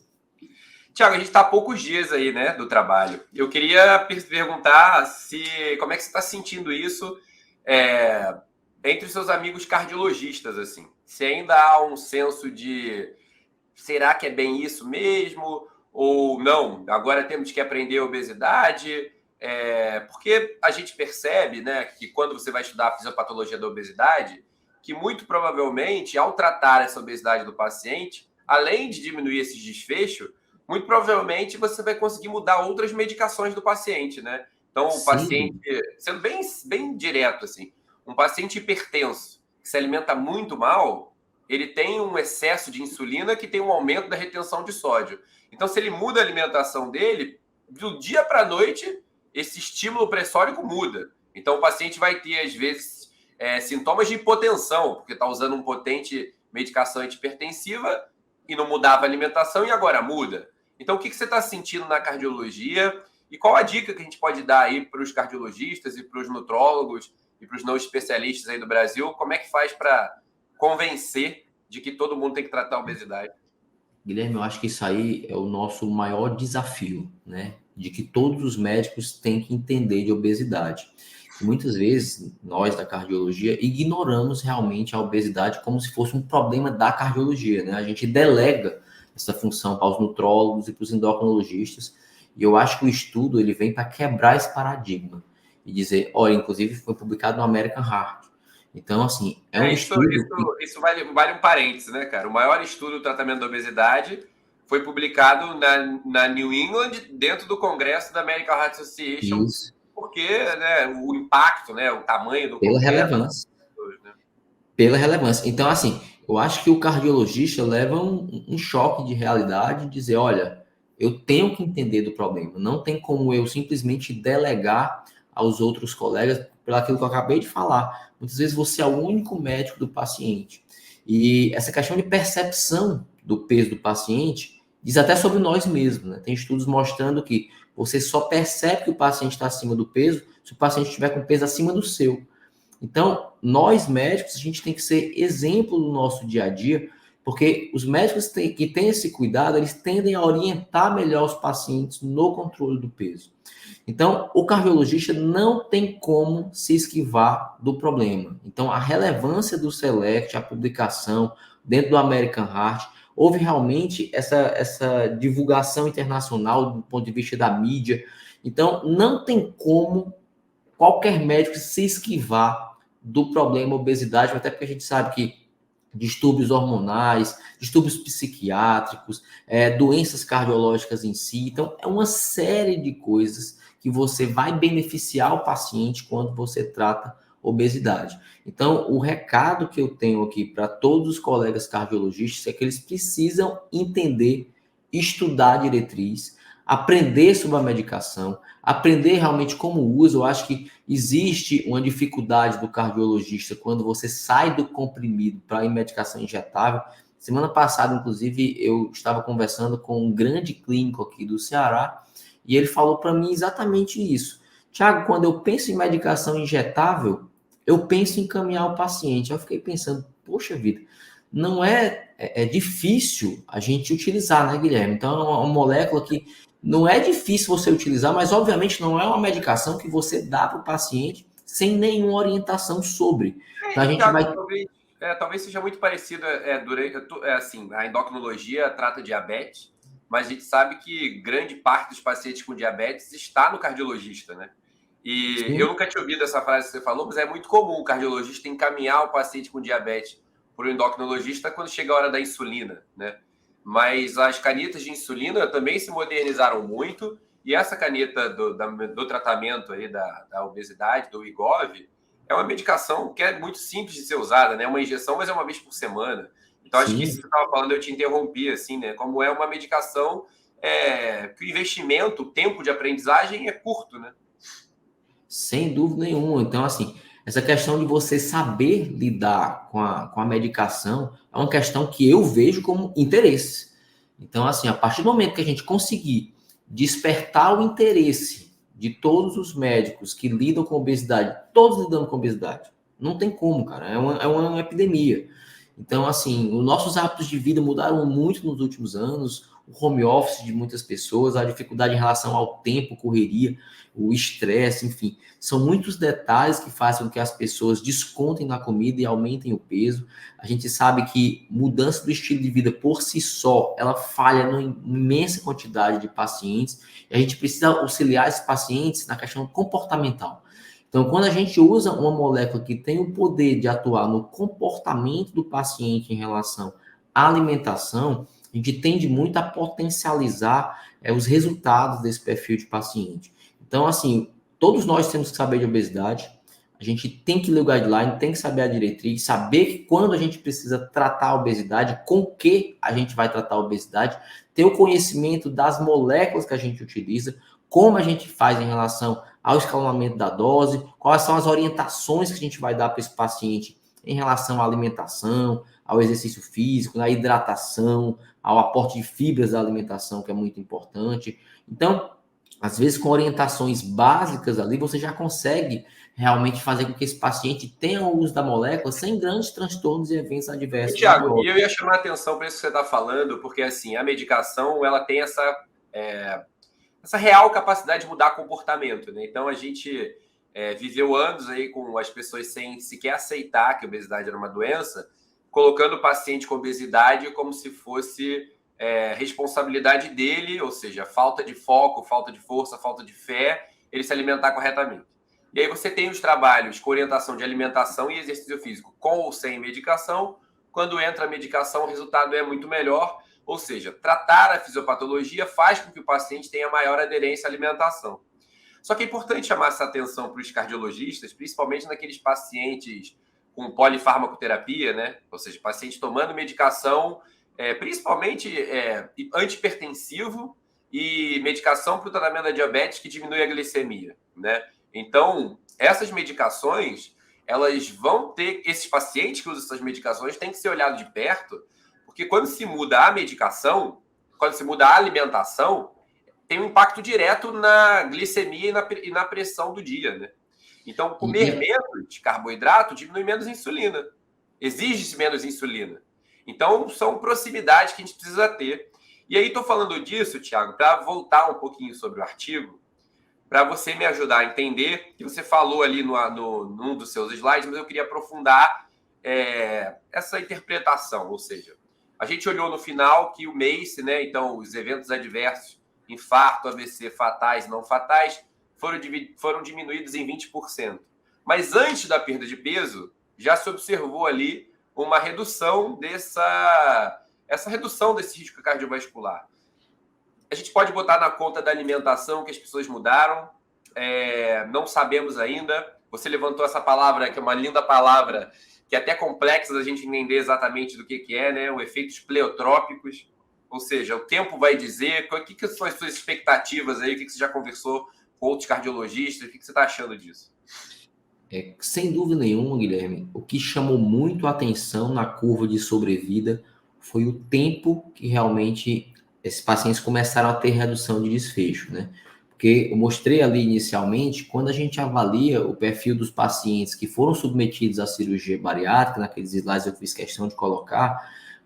Tiago, a gente está há poucos dias aí, né, do trabalho. Eu queria perguntar como é que você está sentindo isso entre os seus amigos cardiologistas, assim. Se ainda há um senso de será que é bem isso mesmo? Ou não, agora temos que aprender a obesidade? Porque a gente percebe, né, que quando você vai estudar a fisiopatologia da obesidade, que muito provavelmente, ao tratar essa obesidade do paciente, além de diminuir esses desfechos, muito provavelmente você vai conseguir mudar outras medicações do paciente, né? Então, o paciente, Sim, sendo bem direto, assim, um paciente hipertenso que se alimenta muito mal, ele tem um excesso de insulina que tem um aumento da retenção de sódio. Então, se ele muda a alimentação dele, do dia para a noite, esse estímulo pressórico muda. Então, o paciente vai ter, às vezes, sintomas de hipotensão, porque está usando um potente medicação antipertensiva e não mudava a alimentação e agora muda. Então, o que você está sentindo na cardiologia e qual a dica que a gente pode dar aí para os cardiologistas e para os nutrólogos e para os não especialistas aí do Brasil? Como é que faz para convencer de que todo mundo tem que tratar a obesidade? Guilherme, eu acho que isso aí é o nosso maior desafio, né? De que todos os médicos têm que entender de obesidade. E muitas vezes, nós da cardiologia ignoramos realmente a obesidade como se fosse um problema da cardiologia, né? A gente delega essa função para os nutrólogos e para os endocrinologistas. E eu acho que o estudo ele vem para quebrar esse paradigma e dizer, olha, inclusive foi publicado no American Heart. Então, assim, é um Isso, estudo isso vale um parênteses, né, cara? O maior estudo do tratamento da obesidade foi publicado na New England, dentro do Congresso da American Heart Association, isso, porque, né, o impacto, né, o tamanho do pela congresso. relevância. Né? Pela relevância. Então, assim, eu acho que o cardiologista leva um choque de realidade e dizer, olha, eu tenho que entender do problema. Não tem como eu simplesmente delegar aos outros colegas pelo aquilo que eu acabei de falar. Muitas vezes você é o único médico do paciente. E essa questão de percepção do peso do paciente diz até sobre nós mesmos, né? Tem estudos mostrando que você só percebe que o paciente está acima do peso se o paciente estiver com peso acima do seu. Então, nós médicos, a gente tem que ser exemplo no nosso dia a dia, porque os médicos que têm esse cuidado, eles tendem a orientar melhor os pacientes no controle do peso. Então, o cardiologista não tem como se esquivar do problema. Então, a relevância do SELECT, a publicação dentro do American Heart, houve realmente essa divulgação internacional do ponto de vista da mídia. Então, não tem como qualquer médico se esquivar do problema obesidade, até porque a gente sabe que distúrbios hormonais, distúrbios psiquiátricos, doenças cardiológicas em si. Então, é uma série de coisas que você vai beneficiar o paciente quando você trata obesidade. Então, o recado que eu tenho aqui para todos os colegas cardiologistas é que eles precisam entender, estudar a diretriz, aprender sobre a medicação, aprender realmente como usa. Eu acho que existe uma dificuldade do cardiologista quando você sai do comprimido para a medicação injetável. Semana passada, inclusive, eu estava conversando com um grande clínico aqui do Ceará e ele falou para mim exatamente isso. Tiago, quando eu penso em medicação injetável, eu penso em encaminhar o paciente. Eu fiquei pensando, poxa vida, não é difícil a gente utilizar, né, Guilherme? Então, é uma molécula que não é difícil você utilizar, mas obviamente não é uma medicação que você dá para o paciente sem nenhuma orientação sobre. Então a gente Thiago, vai. talvez seja muito parecido assim, a endocrinologia trata diabetes, mas a gente sabe que grande parte dos pacientes com diabetes está no cardiologista, né? E eu Sim, nunca tinha ouvido essa frase que você falou, mas é muito comum o cardiologista encaminhar o paciente com diabetes para o endocrinologista quando chega a hora da insulina, né? Mas as canetas de insulina também se modernizaram muito, e essa caneta do tratamento aí da obesidade, do Wegovy, é uma medicação que é muito simples de ser usada, né? É uma injeção, mas é uma vez por semana. Então, acho que isso sim, que você estava falando, eu te interrompi, assim, né? Como é uma medicação que o investimento, o tempo de aprendizagem é curto, né? sem dúvida nenhuma. Então, assim, essa questão de você saber lidar com a medicação é uma questão que eu vejo como interesse. Então, assim, a partir do momento que a gente conseguir despertar o interesse de todos os médicos que lidam com obesidade, todos lidando com obesidade, não tem como, cara, é uma epidemia. Então, assim, os nossos hábitos de vida mudaram muito nos últimos anos, o home office de muitas pessoas, a dificuldade em relação ao tempo, correria, o estresse, enfim, são muitos detalhes que fazem com que as pessoas descontem na comida e aumentem o peso. A gente sabe que mudança do estilo de vida por si só, ela falha numa imensa quantidade de pacientes, e a gente precisa auxiliar esses pacientes na questão comportamental. Então, quando a gente usa uma molécula que tem o poder de atuar no comportamento do paciente em relação à alimentação, a gente tende muito a potencializar os resultados desse perfil de paciente. Então, assim, todos nós temos que saber de obesidade, a gente tem que ler o guideline, tem que saber a diretriz, saber que quando a gente precisa tratar a obesidade, com que a gente vai tratar a obesidade, ter o conhecimento das moléculas que a gente utiliza, como a gente faz em relação ao escalonamento da dose, quais são as orientações que a gente vai dar para esse paciente em relação à alimentação, ao exercício físico, à hidratação, ao aporte de fibras da alimentação, que é muito importante. Então, às vezes, com orientações básicas ali, você já consegue realmente fazer com que esse paciente tenha o uso da molécula sem grandes transtornos e eventos adversos. Tiago, e eu ia chamar a atenção para isso que você está falando, porque assim, a medicação ela tem essa real capacidade de mudar comportamento, né? Então a gente viveu anos aí com as pessoas sem sequer aceitar que a obesidade era uma doença, colocando o paciente com obesidade como se fosse responsabilidade dele, ou seja, falta de foco, falta de força, falta de fé, ele se alimentar corretamente. E aí você tem os trabalhos com orientação de alimentação e exercício físico com ou sem medicação. Quando entra a medicação, o resultado é muito melhor. Ou seja, tratar a fisiopatologia faz com que o paciente tenha maior aderência à alimentação. Só que é importante chamar essa atenção para os cardiologistas, principalmente naqueles pacientes com polifarmacoterapia, né? Ou seja, paciente tomando medicação, principalmente antihipertensivo e medicação para o tratamento da diabetes que diminui a glicemia, né? Então, essas medicações, elas vão ter... Esses pacientes que usam essas medicações têm que ser olhados de perto, porque quando se muda a medicação, quando se muda a alimentação, tem um impacto direto na glicemia e na pressão do dia, né? Então, comer menos carboidrato diminui menos insulina. Exige-se menos insulina. Então, são proximidades que a gente precisa ter. E aí, estou falando disso, Tiago, para voltar um pouquinho sobre o artigo, para você me ajudar a entender, que você falou ali num dos seus slides, mas eu queria aprofundar essa interpretação. Ou seja, a gente olhou no final que o MACE, né, então os eventos adversos, infarto, AVC, fatais e não fatais, foram diminuídos em 20%. Mas antes da perda de peso, já se observou ali uma redução essa redução desse risco cardiovascular. A gente pode botar na conta da alimentação que as pessoas mudaram, não sabemos ainda. Você levantou essa palavra, que é uma linda palavra, que é até complexa da gente entender exatamente do que é, né? Os efeitos pleiotrópicos, ou seja, o tempo vai dizer. O que são as suas expectativas aí? O que você já conversou com outros cardiologistas? O que você está achando disso? Sem dúvida nenhuma, Guilherme, o que chamou muito a atenção na curva de sobrevida foi o tempo que realmente esses pacientes começaram a ter redução de desfecho, né? Porque eu mostrei ali inicialmente, quando a gente avalia o perfil dos pacientes que foram submetidos à cirurgia bariátrica, naqueles slides eu fiz questão de colocar,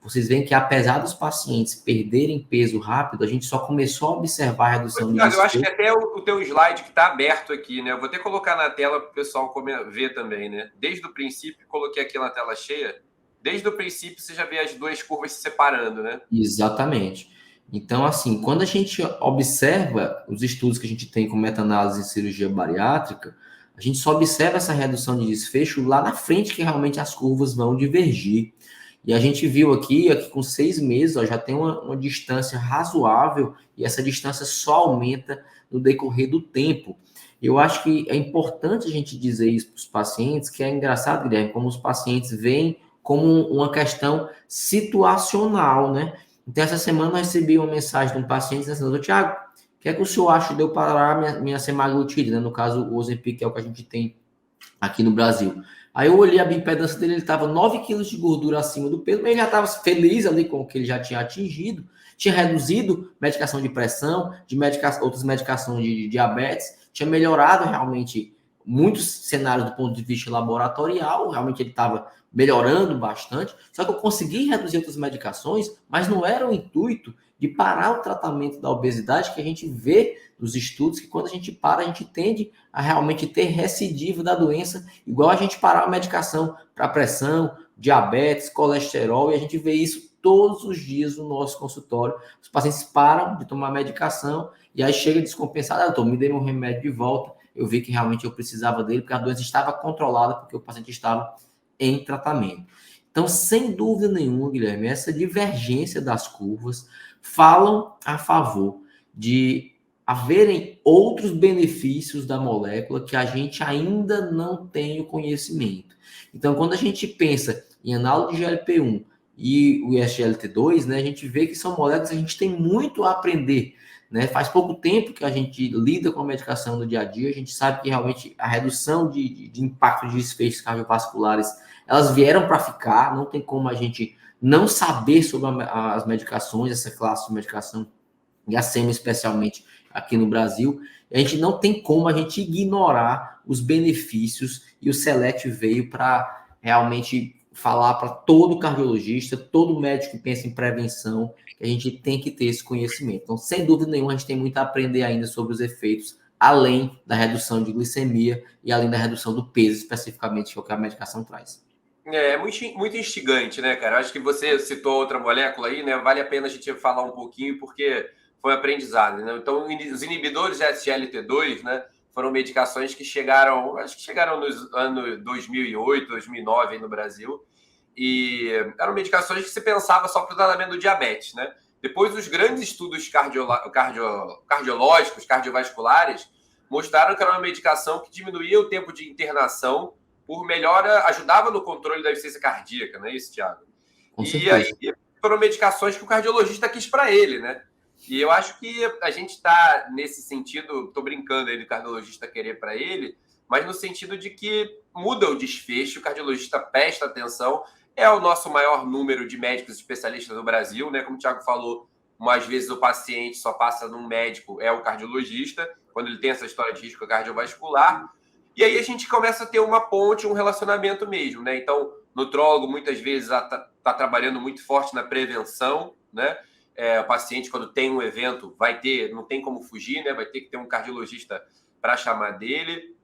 vocês veem que apesar dos pacientes perderem peso rápido, a gente só começou a observar a redução de desfecho. Eu acho que até o teu slide que está aberto aqui, né? Eu vou até colocar na tela para o pessoal ver também, né? Desde o princípio, coloquei aqui na tela cheia, desde o princípio você já vê as duas curvas se separando, né? Exatamente. Então, assim, quando a gente observa os estudos que a gente tem com meta-análise em cirurgia bariátrica, a gente só observa essa redução de desfecho lá na frente, que realmente as curvas vão divergir. E a gente viu aqui com 6 meses, já tem uma distância razoável, e essa distância só aumenta no decorrer do tempo. Eu acho que é importante a gente dizer isso para os pacientes, que é engraçado, Guilherme, como os pacientes veem como uma questão situacional, né? Então, essa semana eu recebi uma mensagem de um paciente dizendo: doutor Tiago, o que é que o senhor acha de eu parar minha semaglutide, né? No caso, o Ozempic, que é o que a gente tem aqui no Brasil. Aí eu olhei a bioimpedância dele, ele estava 9 quilos de gordura acima do peso, mas ele já estava feliz ali com o que ele já tinha atingido, tinha reduzido medicação de pressão, outras medicações de diabetes, tinha melhorado realmente muitos cenários do ponto de vista laboratorial, realmente ele estava melhorando bastante, só que eu consegui reduzir outras medicações, mas não era o intuito de parar o tratamento da obesidade, que a gente vê nos estudos que quando a gente para, a gente tende a realmente ter recidiva da doença, igual a gente parar a medicação para pressão, diabetes, colesterol, e a gente vê isso todos os dias no nosso consultório. Os pacientes param de tomar medicação e aí chega descompensado: doutor, me dê um remédio de volta, eu vi que realmente eu precisava dele, porque a doença estava controlada, porque o paciente estava em tratamento. Então, sem dúvida nenhuma, Guilherme, essa divergência das curvas falam a favor de haverem outros benefícios da molécula que a gente ainda não tem o conhecimento. Então, quando a gente pensa em análogo de GLP-1 e o SGLT2, né, a gente vê que são moléculas que a gente tem muito a aprender né? Faz pouco tempo que a gente lida com a medicação no dia a dia, a gente sabe que realmente a redução de impacto de desfechos cardiovasculares, elas vieram para ficar, não tem como a gente não saber sobre as medicações, essa classe de medicação, e a SEMA especialmente aqui no Brasil. A gente não tem como a gente ignorar os benefícios, e o Select veio para realmente falar para todo cardiologista, todo médico que pensa em prevenção, que a gente tem que ter esse conhecimento. Então, sem dúvida nenhuma, a gente tem muito a aprender ainda sobre os efeitos, além da redução de glicemia e além da redução do peso, especificamente, que é o que a medicação traz. É muito instigante, né, cara? Acho que você citou outra molécula aí, né? Vale a pena a gente falar um pouquinho, porque foi aprendizado, né? Então, os inibidores de SGLT2, né, foram medicações que chegaram, acho que chegaram nos anos 2008, 2009 aí no Brasil, e eram medicações que se pensava só para o tratamento do diabetes, né? Depois, os grandes estudos cardiológicos, cardiovasculares, mostraram que era uma medicação que diminuía o tempo de internação por melhora, ajudava no controle da eficiência cardíaca, não é isso, Thiago? Com E certeza. aí foram medicações que o cardiologista quis para ele, né? E eu acho que a gente está nesse sentido, estou brincando aí do cardiologista querer para ele, mas no sentido de que muda o desfecho, o cardiologista presta atenção, é o nosso maior número de médicos especialistas no Brasil, né? Como o Thiago falou, às vezes o paciente só passa num médico, é o cardiologista, quando ele tem essa história de risco cardiovascular. E aí a gente começa a ter uma ponte, um relacionamento mesmo, né? Então, nutrólogo muitas vezes está trabalhando muito forte na prevenção, né? O paciente, quando tem um evento, não tem como fugir, né? Vai ter que ter um cardiologista para chamar dele.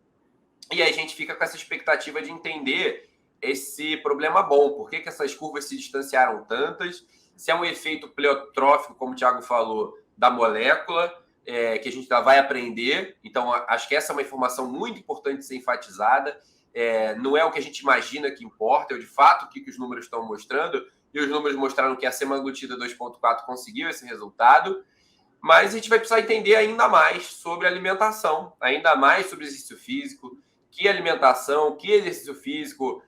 E aí a gente fica com essa expectativa de entender esse problema bom. Por que essas curvas se distanciaram tantas? Se é um efeito pleiotrófico, como o Thiago falou, da molécula, que a gente ainda vai aprender. Então, acho que essa é uma informação muito importante de ser enfatizada. Não é o que a gente imagina que importa, é de fato o que os números estão mostrando. E os números mostraram que a semaglutida 2.4 conseguiu esse resultado. Mas a gente vai precisar entender ainda mais sobre alimentação, ainda mais sobre exercício físico, que alimentação, que exercício físico,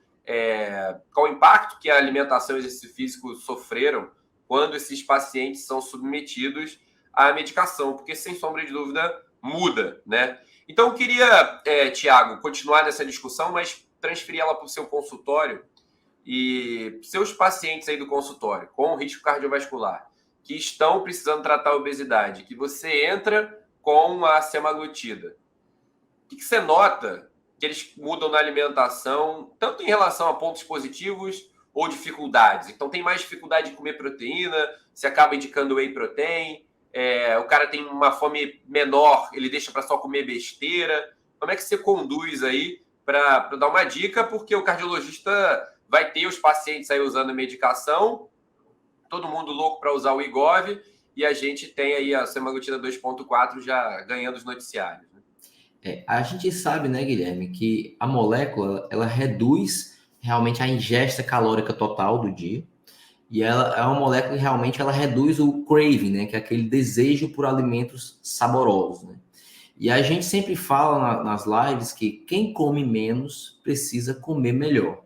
qual o impacto que a alimentação e exercício físico sofreram quando esses pacientes são submetidos à medicação, porque sem sombra de dúvida muda, né? Então eu queria, Thiago, continuar nessa discussão, mas transferir ela para o seu consultório e seus pacientes aí do consultório com risco cardiovascular que estão precisando tratar a obesidade, que você entra com a semaglutida. O que você nota que eles mudam na alimentação, tanto em relação a pontos positivos ou dificuldades? Então, tem mais dificuldade de comer proteína, você acaba indicando whey protein, o cara tem uma fome menor, ele deixa para só comer besteira. Como é que você conduz aí para dar uma dica? Porque o cardiologista vai ter os pacientes aí usando a medicação, todo mundo louco para usar o Wegovy, e a gente tem aí a semaglutida 2.4 já ganhando os noticiários. A gente sabe, né, Guilherme, que a molécula, ela reduz realmente a ingesta calórica total do dia, e ela é uma molécula que realmente ela reduz o craving, né, que é aquele desejo por alimentos saborosos, né? E a gente sempre fala nas lives que quem come menos precisa comer melhor.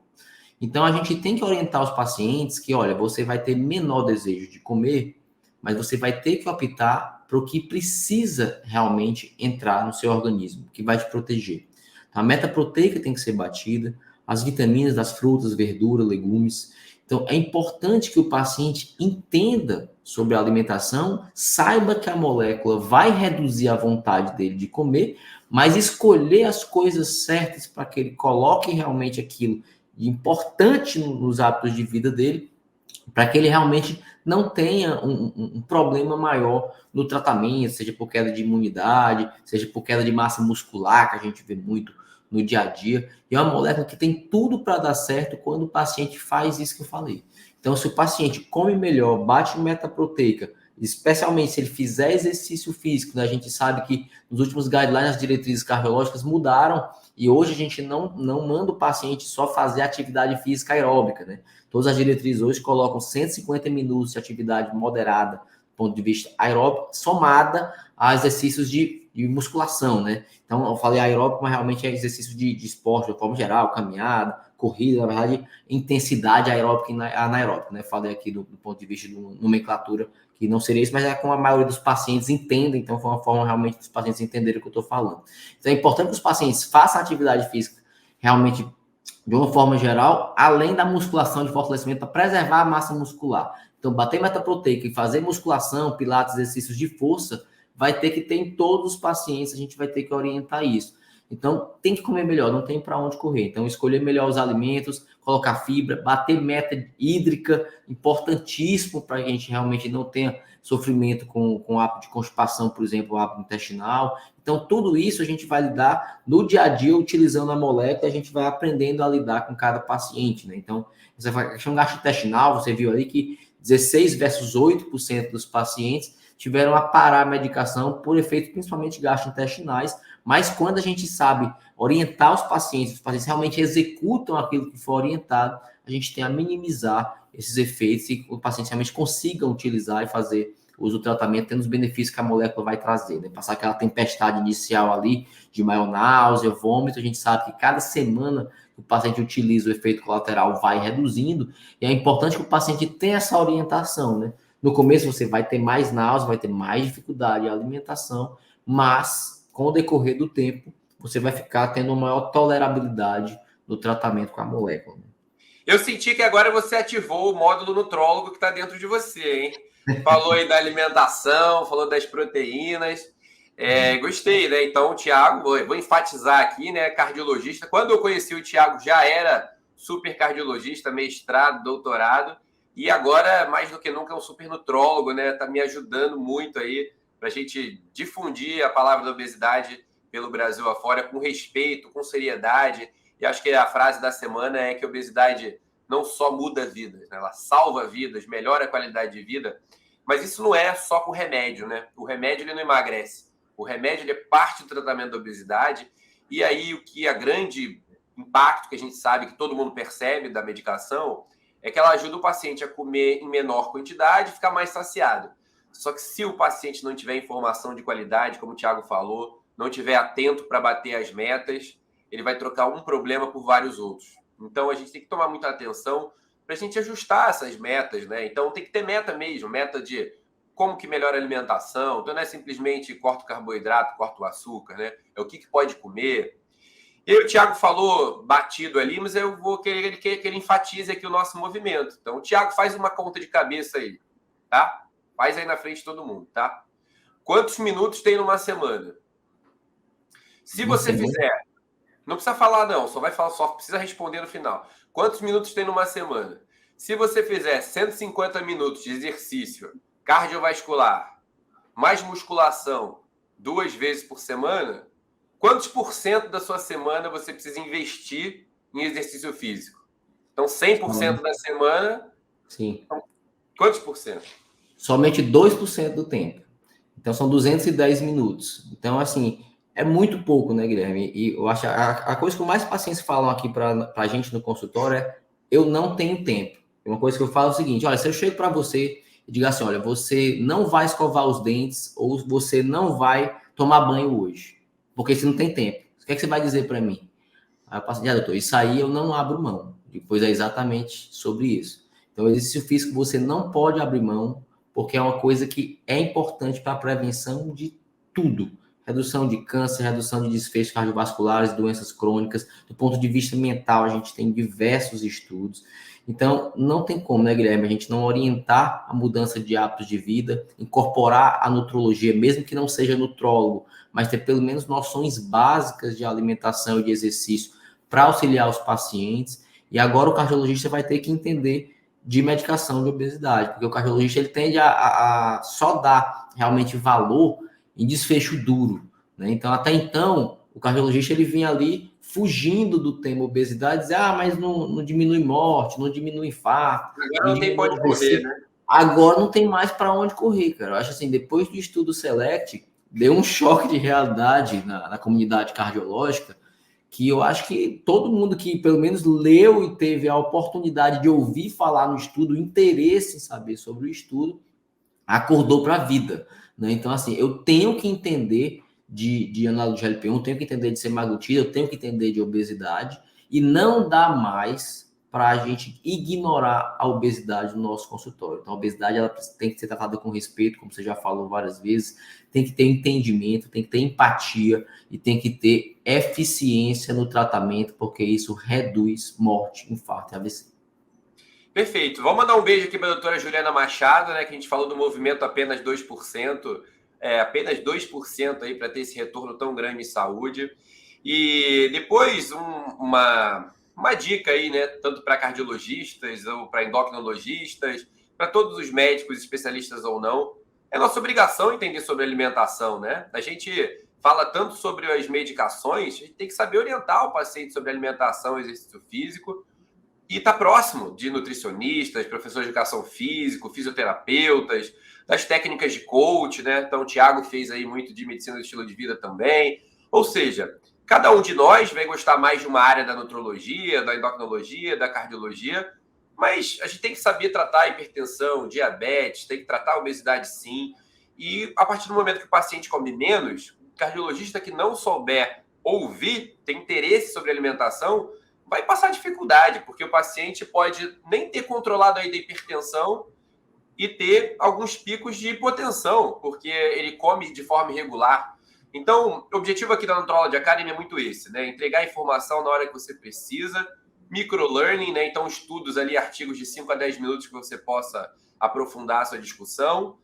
Então, a gente tem que orientar os pacientes que, olha, você vai ter menor desejo de comer, mas você vai ter que optar para o que precisa realmente entrar no seu organismo, que vai te proteger. A meta proteica tem que ser batida, as vitaminas das frutas, verduras, legumes. Então, é importante que o paciente entenda sobre a alimentação, saiba que a molécula vai reduzir a vontade dele de comer, mas escolher as coisas certas para que ele coloque realmente aquilo importante nos hábitos de vida dele, para que ele realmente não tenha um problema maior no tratamento, seja por queda de imunidade, seja por queda de massa muscular, que a gente vê muito no dia a dia. E é uma molécula que tem tudo para dar certo quando o paciente faz isso que eu falei. Então, se o paciente come melhor, bate meta proteica, especialmente se ele fizer exercício físico, né? A gente sabe que nos últimos guidelines as diretrizes cardiológicas mudaram e hoje a gente não manda o paciente só fazer atividade física aeróbica, né? Todas as diretrizes hoje colocam 150 minutos de atividade moderada, do ponto de vista aeróbico, somada a exercícios de de musculação, né? Então, eu falei aeróbico, mas realmente é exercício de esporte, de forma geral, caminhada, corrida, na verdade, intensidade aeróbica e anaeróbica, né? Falei aqui do ponto de vista de nomenclatura, que não seria isso, mas é como a maioria dos pacientes entendem, então foi uma forma realmente dos pacientes entenderem o que eu estou falando. Então, é importante que os pacientes façam atividade física realmente de uma forma geral, além da musculação de fortalecimento para preservar a massa muscular. Então, bater meta proteica e fazer musculação, pilates, exercícios de força, vai ter que ter em todos os pacientes, a gente vai ter que orientar isso. Então, tem que comer melhor, não tem para onde correr. Então, escolher melhor os alimentos, colocar fibra, bater meta hídrica, importantíssimo para que a gente realmente não tenha sofrimento com o hábito de constipação, por exemplo, o hábito intestinal. Então, tudo isso a gente vai lidar no dia a dia, utilizando a molécula, a gente vai aprendendo a lidar com cada paciente, né? Então, essa questão gastrointestinal, você viu ali que 16 versus 8% dos pacientes tiveram a parar a medicação por efeitos principalmente gastrointestinais, mas quando a gente sabe orientar os pacientes realmente executam aquilo que foi orientado, a gente tem a minimizar esses efeitos e o paciente realmente consiga utilizar e fazer uso do tratamento, tendo os benefícios que a molécula vai trazer, né? Passar aquela tempestade inicial ali de maior náusea, vômito, a gente sabe que cada semana que o paciente utiliza o efeito colateral vai reduzindo, e é importante que o paciente tenha essa orientação, né? No começo você vai ter mais náusea, vai ter mais dificuldade de alimentação, mas com o decorrer do tempo, você vai ficar tendo uma maior tolerabilidade no tratamento com a molécula. Eu senti que agora você ativou o módulo nutrólogo que está dentro de você, hein? Falou aí da alimentação, falou das proteínas. Gostei, né? Então, o Thiago, vou enfatizar aqui, né? Cardiologista. Quando eu conheci o Thiago, já era super cardiologista, mestrado, doutorado. E agora, mais do que nunca, é um super nutrólogo, né? Tá me ajudando muito aí para a gente difundir a palavra da obesidade pelo Brasil afora com respeito, com seriedade. E acho que a frase da semana é que a obesidade não só muda vidas, né? Ela salva vidas, melhora a qualidade de vida. Mas isso não é só com remédio, né? O remédio ele não emagrece. O remédio ele é parte do tratamento da obesidade. E aí o que grande impacto que a gente sabe, que todo mundo percebe da medicação, é que ela ajuda o paciente a comer em menor quantidade e ficar mais saciado. Só que se o paciente não tiver informação de qualidade, como o Thiago falou, não tiver atento para bater as metas, ele vai trocar um problema por vários outros. Então, a gente tem que tomar muita atenção para a gente ajustar essas metas, né? Então, tem que ter meta mesmo, meta de como que melhora a alimentação. Então, não é simplesmente corta o carboidrato, corta o açúcar, né? É o que pode comer. E o Thiago falou batido ali, mas eu vou querer que ele enfatize aqui o nosso movimento. Então, o Thiago, faz uma conta de cabeça aí, tá? Faz aí na frente de todo mundo, tá? Quantos minutos tem numa semana? Se você fizer... Não precisa falar, não. Só precisa responder no final. Quantos minutos tem numa semana? Se você fizer 150 minutos de exercício cardiovascular, mais musculação 2 vezes por semana, quantos % da sua semana você precisa investir em exercício físico? Então, 100% da semana... Sim. Então, quantos por cento? Somente 2% do tempo. Então, são 210 minutos. Então, assim... É muito pouco, né, Guilherme? E eu acho a coisa que mais pacientes falam aqui para a gente no consultório é: eu não tenho tempo. Uma coisa que eu falo é o seguinte: olha, se eu chego para você e digo assim, olha, você não vai escovar os dentes ou você não vai tomar banho hoje, porque você não tem tempo. O que é que você vai dizer para mim? Aí eu passo, doutor, isso aí eu não abro mão. Depois é exatamente sobre isso. Então, o exercício físico você não pode abrir mão, porque é uma coisa que é importante para a prevenção de tudo. Redução de câncer, redução de desfechos cardiovasculares, doenças crônicas. Do ponto de vista mental, a gente tem diversos estudos. Então, não tem como, né, Guilherme, a gente não orientar a mudança de hábitos de vida, incorporar a nutrologia, mesmo que não seja nutrólogo, mas ter pelo menos noções básicas de alimentação e de exercício para auxiliar os pacientes. E agora o cardiologista vai ter que entender de medicação de obesidade, porque o cardiologista ele tende a só dar realmente valor em desfecho duro, né? Então, até então, o cardiologista ele vinha ali fugindo do tema obesidade, dizer, mas não diminui morte, não diminui infarto. Agora não tem pra onde correr, né? Agora não tem mais para onde correr, cara. Eu acho assim, depois do estudo SELECT, deu um choque de realidade na comunidade cardiológica, que eu acho que todo mundo que pelo menos leu e teve a oportunidade de ouvir falar no estudo, o interesse em saber sobre o estudo, acordou para a vida, né? Então, assim, eu tenho que entender de análogo de GLP-1, eu tenho que entender de semaglutida, eu tenho que entender de obesidade, e não dá mais para a gente ignorar a obesidade no nosso consultório. Então, a obesidade ela tem que ser tratada com respeito, como você já falou várias vezes, tem que ter entendimento, tem que ter empatia e tem que ter eficiência no tratamento, porque isso reduz morte, infarto e AVC. Perfeito. Vamos mandar um beijo aqui para a doutora Juliana Machado, né, que a gente falou do movimento apenas 2%, apenas 2% aí para ter esse retorno tão grande em saúde. E depois uma dica aí, né, tanto para cardiologistas ou para endocrinologistas, para todos os médicos, especialistas ou não, é nossa obrigação entender sobre alimentação, né? A gente fala tanto sobre as medicações, a gente tem que saber orientar o paciente sobre alimentação e exercício físico, e está próximo de nutricionistas, professores de educação física, fisioterapeutas, das técnicas de coach, né? Então, o Thiago fez aí muito de medicina do estilo de vida também. Ou seja, cada um de nós vai gostar mais de uma área da nutrologia, da endocrinologia, da cardiologia, mas a gente tem que saber tratar a hipertensão, diabetes, tem que tratar a obesidade sim. E a partir do momento que o paciente come menos, o cardiologista que não souber ouvir, tem interesse sobre alimentação, vai passar dificuldade, porque o paciente pode nem ter controlado aí da hipertensão e ter alguns picos de hipotensão, porque ele come de forma irregular. Então, o objetivo aqui da Nutrology Academy é muito esse, né? Entregar informação na hora que você precisa, microlearning, né? Então, estudos ali, artigos de 5 a 10 minutos que você possa aprofundar a sua discussão.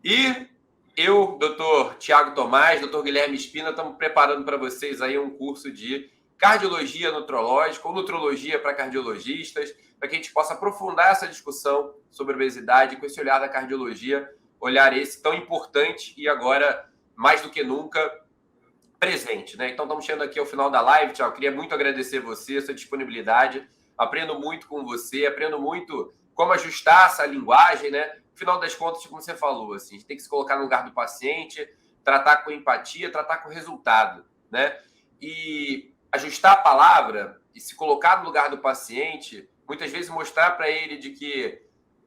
E eu, doutor Tiago Tomás, doutor Guilherme Espina, estamos preparando para vocês aí um curso de cardiologia nutrológica ou nutrologia para cardiologistas, para que a gente possa aprofundar essa discussão sobre obesidade com esse olhar da cardiologia, olhar esse tão importante e agora, mais do que nunca, presente, né? Então, estamos chegando aqui ao final da live, Thiago. Queria muito agradecer você, a sua disponibilidade. Aprendo muito com você, aprendo muito como ajustar essa linguagem, né? No final das contas, como você falou, assim, a gente tem que se colocar no lugar do paciente, tratar com empatia, tratar com resultado, né? E ajustar a palavra e se colocar no lugar do paciente, muitas vezes mostrar para ele de que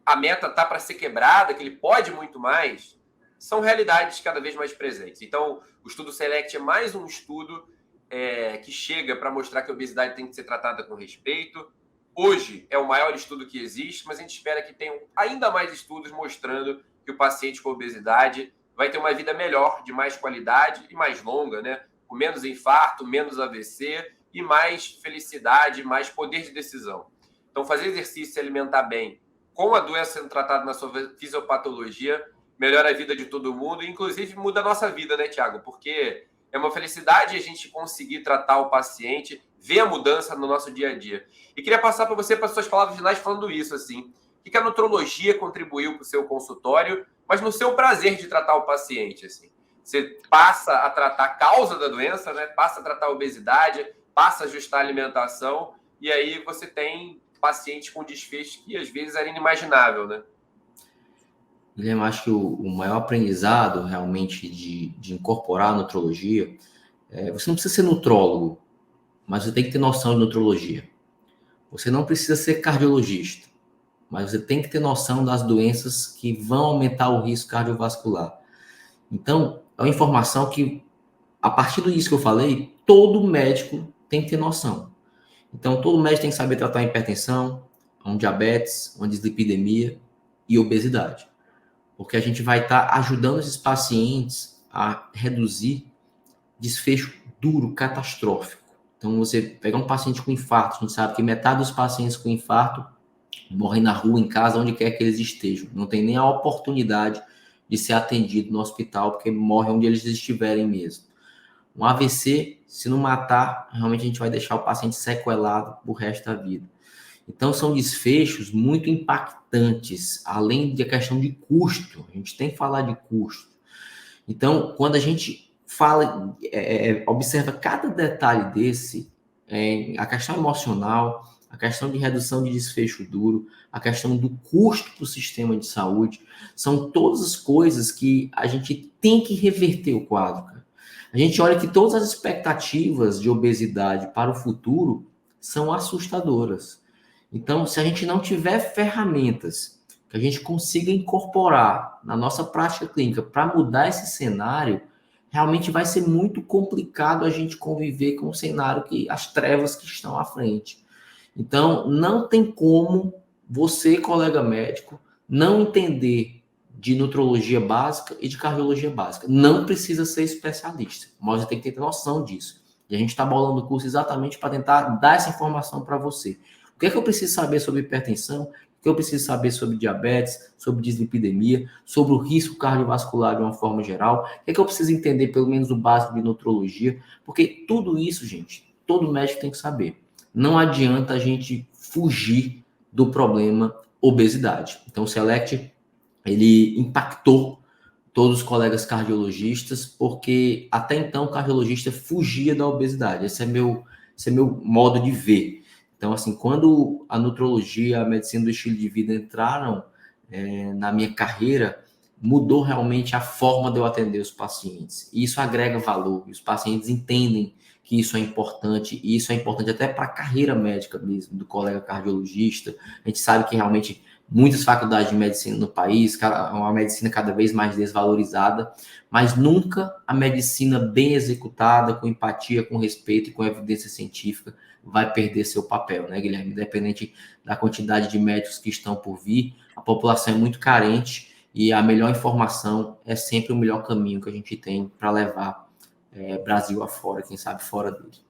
a meta está para ser quebrada, que ele pode muito mais, são realidades cada vez mais presentes. Então, o estudo SELECT é mais um estudo que chega para mostrar que a obesidade tem que ser tratada com respeito. Hoje é o maior estudo que existe, mas a gente espera que tenham ainda mais estudos mostrando que o paciente com obesidade vai ter uma vida melhor, de mais qualidade e mais longa, né? Com menos infarto, menos AVC e mais felicidade, mais poder de decisão. Então, fazer exercício e se alimentar bem com a doença sendo tratada na sua fisiopatologia melhora a vida de todo mundo e, inclusive, muda a nossa vida, né, Thiago? Porque é uma felicidade a gente conseguir tratar o paciente, ver a mudança no nosso dia a dia. E queria passar para você, para suas palavras finais, falando isso, assim. O que a nutrologia contribuiu para o seu consultório, mas no seu prazer de tratar o paciente, assim. Você passa a tratar a causa da doença, né? Passa a tratar a obesidade, passa a ajustar a alimentação, e aí você tem pacientes com desfecho que às vezes era inimaginável, né? Guilherme, acho que o maior aprendizado realmente de incorporar a nutrologia, você não precisa ser nutrólogo, mas você tem que ter noção de nutrologia. Você não precisa ser cardiologista, mas você tem que ter noção das doenças que vão aumentar o risco cardiovascular. Então, é uma informação que, a partir disso que eu falei, todo médico tem que ter noção. Então, todo médico tem que saber tratar a hipertensão, uma diabetes, uma dislipidemia e obesidade. Porque a gente vai estar ajudando esses pacientes a reduzir desfecho duro, catastrófico. Então, você pegar um paciente com infarto, a gente sabe que metade dos pacientes com infarto morrem na rua, em casa, onde quer que eles estejam. Não tem nem a oportunidade de ser atendido no hospital, porque morrem onde eles estiverem mesmo. Um AVC, se não matar, realmente a gente vai deixar o paciente sequelado pro resto da vida. Então, são desfechos muito impactantes, além da questão de custo. A gente tem que falar de custo. Então, quando a gente fala, observa cada detalhe desse, a questão emocional, a questão de redução de desfecho duro, a questão do custo para o sistema de saúde, são todas as coisas que a gente tem que reverter o quadro, cara. A gente olha que todas as expectativas de obesidade para o futuro são assustadoras. Então, se a gente não tiver ferramentas que a gente consiga incorporar na nossa prática clínica para mudar esse cenário, realmente vai ser muito complicado a gente conviver com o cenário as trevas que estão à frente. Então, não tem como você, colega médico, não entender de nutrologia básica e de cardiologia básica. Não precisa ser especialista, mas você tem que ter noção disso. E a gente está bolando o curso exatamente para tentar dar essa informação para você. O que é que eu preciso saber sobre hipertensão? O que eu preciso saber sobre diabetes, sobre dislipidemia, sobre o risco cardiovascular de uma forma geral? O que é que eu preciso entender, pelo menos o básico de nutrologia? Porque tudo isso, gente, todo médico tem que saber. Não adianta a gente fugir do problema obesidade. Então, o Select, ele impactou todos os colegas cardiologistas, porque até então o cardiologista fugia da obesidade. Esse é meu modo de ver. Então, assim, quando a nutrologia, a medicina do estilo de vida entraram na minha carreira, mudou realmente a forma de eu atender os pacientes. E isso agrega valor, e os pacientes entendem que isso é importante, e isso é importante até para a carreira médica mesmo, do colega cardiologista. A gente sabe que realmente muitas faculdades de medicina no país, uma medicina cada vez mais desvalorizada, mas nunca a medicina bem executada, com empatia, com respeito e com evidência científica, vai perder seu papel, né, Guilherme? Independente da quantidade de médicos que estão por vir, a população é muito carente e a melhor informação é sempre o melhor caminho que a gente tem para levar Brasil afora, quem sabe fora dele.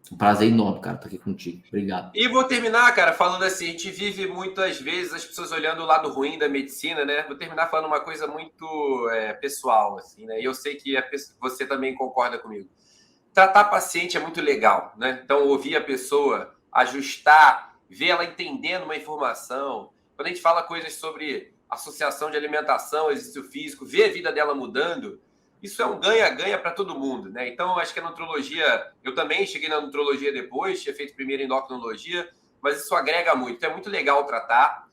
Um prazer enorme, cara, estar aqui contigo. Obrigado. E vou terminar, cara, falando assim, a gente vive muitas vezes as pessoas olhando o lado ruim da medicina, né? Vou terminar falando uma coisa muito pessoal, assim, né? E eu sei que você também concorda comigo. Tratar paciente é muito legal, né? Então, ouvir a pessoa, ajustar, ver ela entendendo uma informação. Quando a gente fala coisas sobre associação de alimentação, exercício físico, ver a vida dela mudando, isso é um ganha-ganha para todo mundo, né? Então, eu acho que a nutrologia... Eu também cheguei na nutrologia depois, tinha feito primeiro endocrinologia, mas isso agrega muito. Então, é muito legal tratar.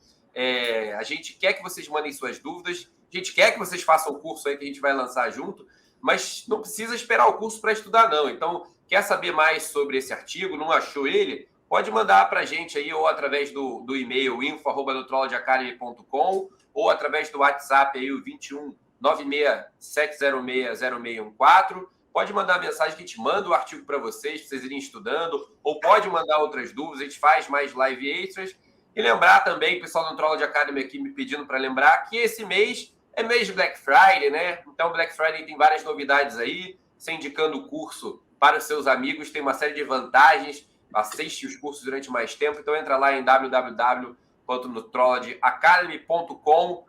A gente quer que vocês mandem suas dúvidas, a gente quer que vocês façam o curso aí que a gente vai lançar junto, mas não precisa esperar o curso para estudar, não. Então, quer saber mais sobre esse artigo, não achou ele? Pode mandar para a gente aí, ou através do e-mail info@nutrologyacademy.com, ou através do WhatsApp aí, o 21 967060614. Pode mandar mensagem que a gente manda o artigo para vocês irem estudando, ou pode mandar outras dúvidas, a gente faz mais live extras. E lembrar também, o pessoal do Nutrology Academy aqui me pedindo para lembrar que esse mês é mês de Black Friday, né? Então, Black Friday tem várias novidades aí. Você indicando o curso para os seus amigos, tem uma série de vantagens. Assiste os cursos durante mais tempo. Então, entra lá em www.nutrologyacademy.com.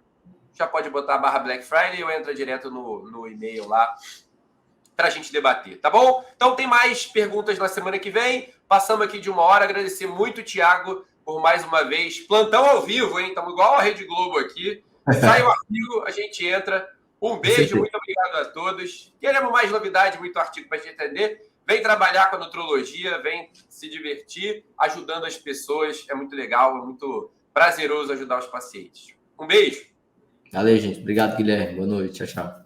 Já pode botar a /Black Friday ou entra direto no e-mail lá para a gente debater, tá bom? Então, tem mais perguntas na semana que vem. Passamos aqui de 1 hora. Agradecer muito o Thiago por mais uma vez. Plantão ao vivo, hein? Estamos igual a Rede Globo aqui. Sai o artigo, a gente entra. Um beijo, muito obrigado a todos. Queremos mais novidade, muito artigo para a gente entender. Vem trabalhar com a nutrologia, vem se divertir, ajudando as pessoas. É muito legal, é muito prazeroso ajudar os pacientes. Um beijo. Valeu, gente. Obrigado, Guilherme. Boa noite. Tchau, tchau.